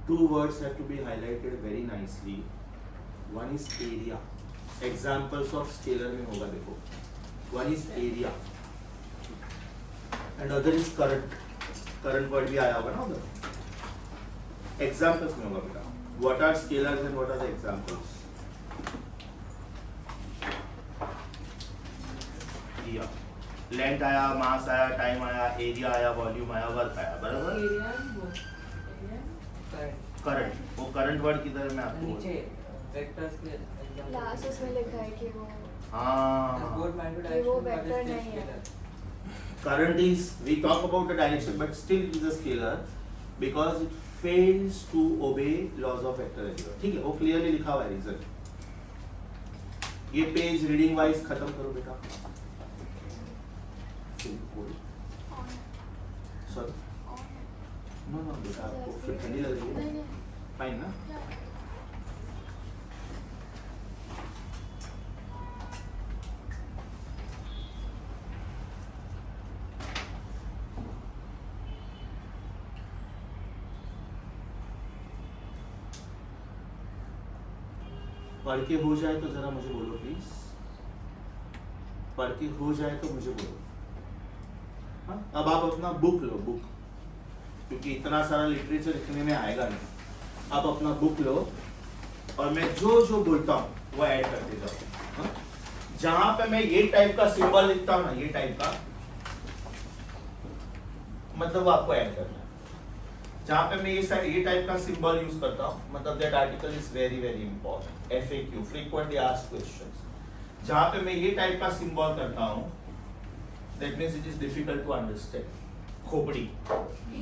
Two words have to be highlighted very nicely. One is area. Examples of scalar में होगा देखो. One is area. And other is current. Current word भी आया होगा ना उधर. Examples में होगा बेटा. What are scalars and what are the examples? Yeah. Length आया, mass आया, time आया, area आया, volume आया, work आया, बराबर? करंट, वो करंट वर्ड किधर है मैं आपको नीचे वेक्टर्स के एग्जांपल लास्ट उसमें लिखा है कि वो हाँ बोर्ड मैग्नेट कि वो वेक्टर नहीं है. current is, we talk about the direction but still it is a scalar because it fails to obey laws of vector algebra. ठीक है, वो क्लियरली लिखा हुआ है रीजन। ये पेज रीडिंग वाइज खत्म करो बेटा। सॉरी नो नो बेटा, आपको फिर ठंडी लग रही है? फाइन ना? पढ़ के हो जाए तो जरा मुझे बोलो प्लीज, पढ़ के हो जाए तो मुझे बोलो। हाँ, अब आप अपना बुक लो, बुक, क्योंकि इतना सारा लिटरेचर लिखने में आएगा नहीं। आप अपना बुक लो और मैं जो जो बोलता हूँ वो ऐड करते जाओ। हाँ? जहां पे मैं ये टाइप का सिंबल लिखता हूँ ना, ये टाइप का, मतलब वो आपको ऐड करना है। जहां पे मैं ये टाइप का सिंबल यूज करता हूँ, मतलब that article is very very important, FAQ, frequently asked questions. जहां पे मैं ये टाइप का सिंबल करता हूँ, that means it is difficult to understand, खोपड़ी,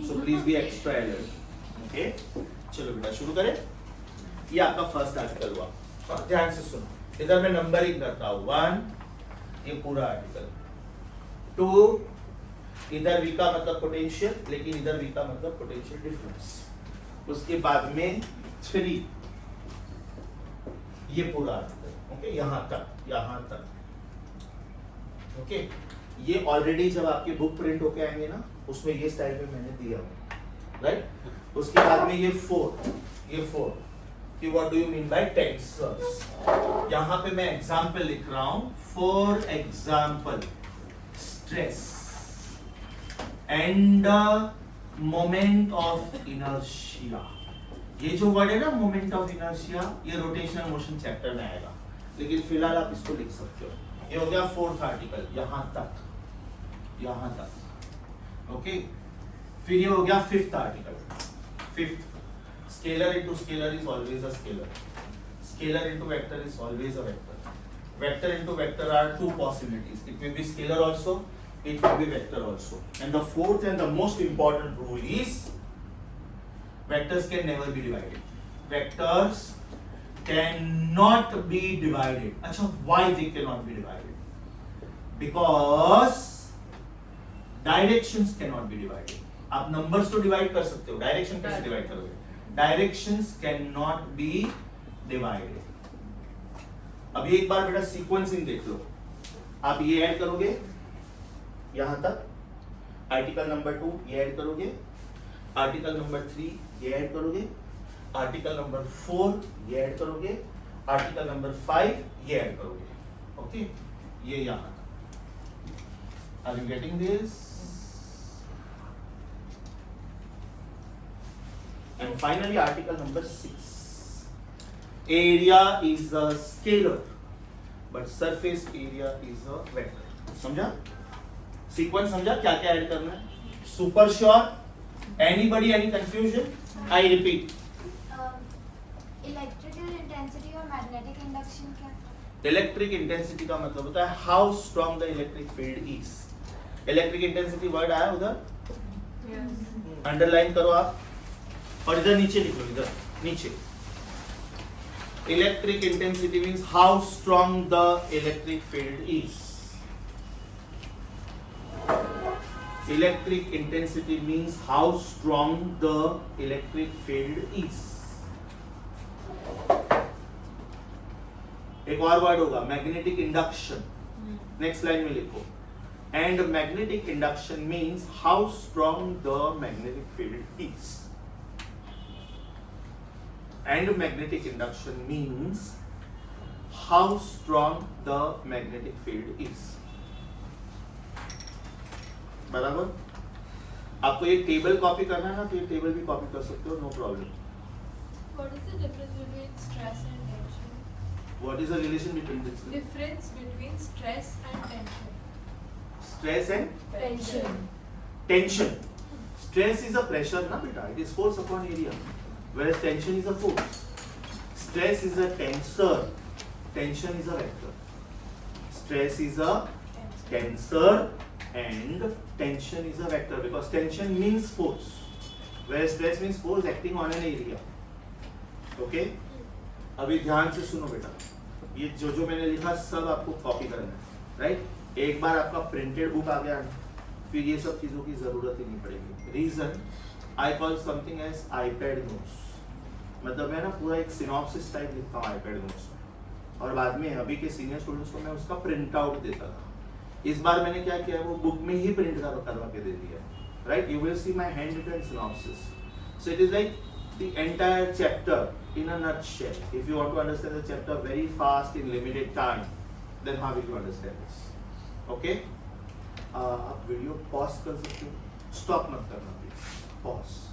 so please be extra alert. Okay, चलो बेटा शुरू करें। ये आपका फर्स्ट आर्टिकल हुआ, और ध्यान से सुनो, इधर मैं नंबरिंग करता हूँ, 1 ये पूरा आर्टिकल, 2 इधर V का मतलब पोटेंशियल, लेकिन इधर V का मतलब पोटेंशियल डिफरेंस, उसके बाद में 3 ये पूरा आर्टिकल, ओके, यहाँ तक, ओके। ये ऑलरेडी जब आपके बुक प्रिंट होके आएंगे ना, उसमें ये स्टाइल में मैंने दिया हुआ, राइट। उसके बाद में ये 4 कि what do you mean by tensors. यहाँ पे मैं एग्जाम्पल लिख रहा हूँ, for example stress end moment of inertia. ये जो वर्ड है ना मोमेंट ऑफ इनर्शिया, ये रोटेशनल मोशन चैप्टर में आएगा, लेकिन फिलहाल आप इसको लिख सकते हो। ये हो गया 4th आर्टिकल, यहाँ तक। ओके फिर ये हो गया fifth article. Fifth, scalar into scalar is always a scalar. Scalar into vector is always a vector. Vector into vector are two possibilities. It may be scalar also, it may be vector also. And the fourth and the most important rule is vectors can never be divided. Vectors cannot be divided. अच्छा, why they cannot be divided? Because directions cannot be divided. आप numbers तो divide कर सकते हो, direction कैसे divide करोगे? Directions cannot be divided. अब एक बार बेटा sequencing देख लो. आप ये ऐड करोगे यहां तक, आर्टिकल नंबर 2 ये ऐड करोगे, आर्टिकल नंबर 3 ये ऐड करोगे, आर्टिकल नंबर 4 ये ऐड करोगे, आर्टिकल नंबर 5 ये ऐड करोगे. ओके, ये यहां तक. Are you getting this? And finally, article number 6. Area is a scalar, but surface area is a vector. समझा? Sequence समझा? क्या क्या ऐड करना है? Super sure? Anybody any confusion? I repeat. Electrical intensity और मैग्नेटिक इंडक्शन क्या? Electric intensity का मतलब होता है how strong the electric field is. Electric intensity word आया उधर? Underline करो आप. और इधर नीचे लिख लो, इधर नीचे. Electric intensity means how strong the electric field is. Electric intensity means how strong the electric field is. एक और वर्ड होगा मैग्नेटिक इंडक्शन. नेक्स्ट लाइन में लिखो. And magnetic induction means how strong the magnetic field is. And magnetic induction means how strong the magnetic field is. बराबर? आपको ये table copy करना है ना, तो ये टेबल भी कॉपी कर सकते हो, no problem. What is the difference between stress and tension? What is the relation between this? Difference between stress and tension. Stress and Tension. tension. Stress is a pressure ना बेटा, it is force upon area. Whereas tension is a force. Stress is a tensor. Tension is a vector. Stress is a tensor and tension is a vector because tension means force. Whereas stress means force acting on an area. Okay? अभी ध्यान से सुनो बेटा. ये जो मैंने लिखा सब आपको कॉपी करना है, राइट? एक बार आपका प्रिंटेड बुक आ गया, फिर ये सब चीजों की जरूरत ही नहीं पड़ेगी. Reason I call something as iPad notes. मतलब मैं ना पूरा एक सिनॉप्सिस टाइप लिखता हूँ iPad notes में, और बाद में अभी के सीनियर स्टूडेंट्स को मैं उसका प्रिंट आउट देता था. इस बार मैंने क्या किया, वो बुक में ही प्रिंट करवा के दे दिया. Right? You will see my hand written synopsis. So it is like the entire chapter in a nutshell. If you want to understand the chapter very fast in limited time, then how will you understand this? Okay, आप video pause कर सकते हो, stop मत करना please, pause.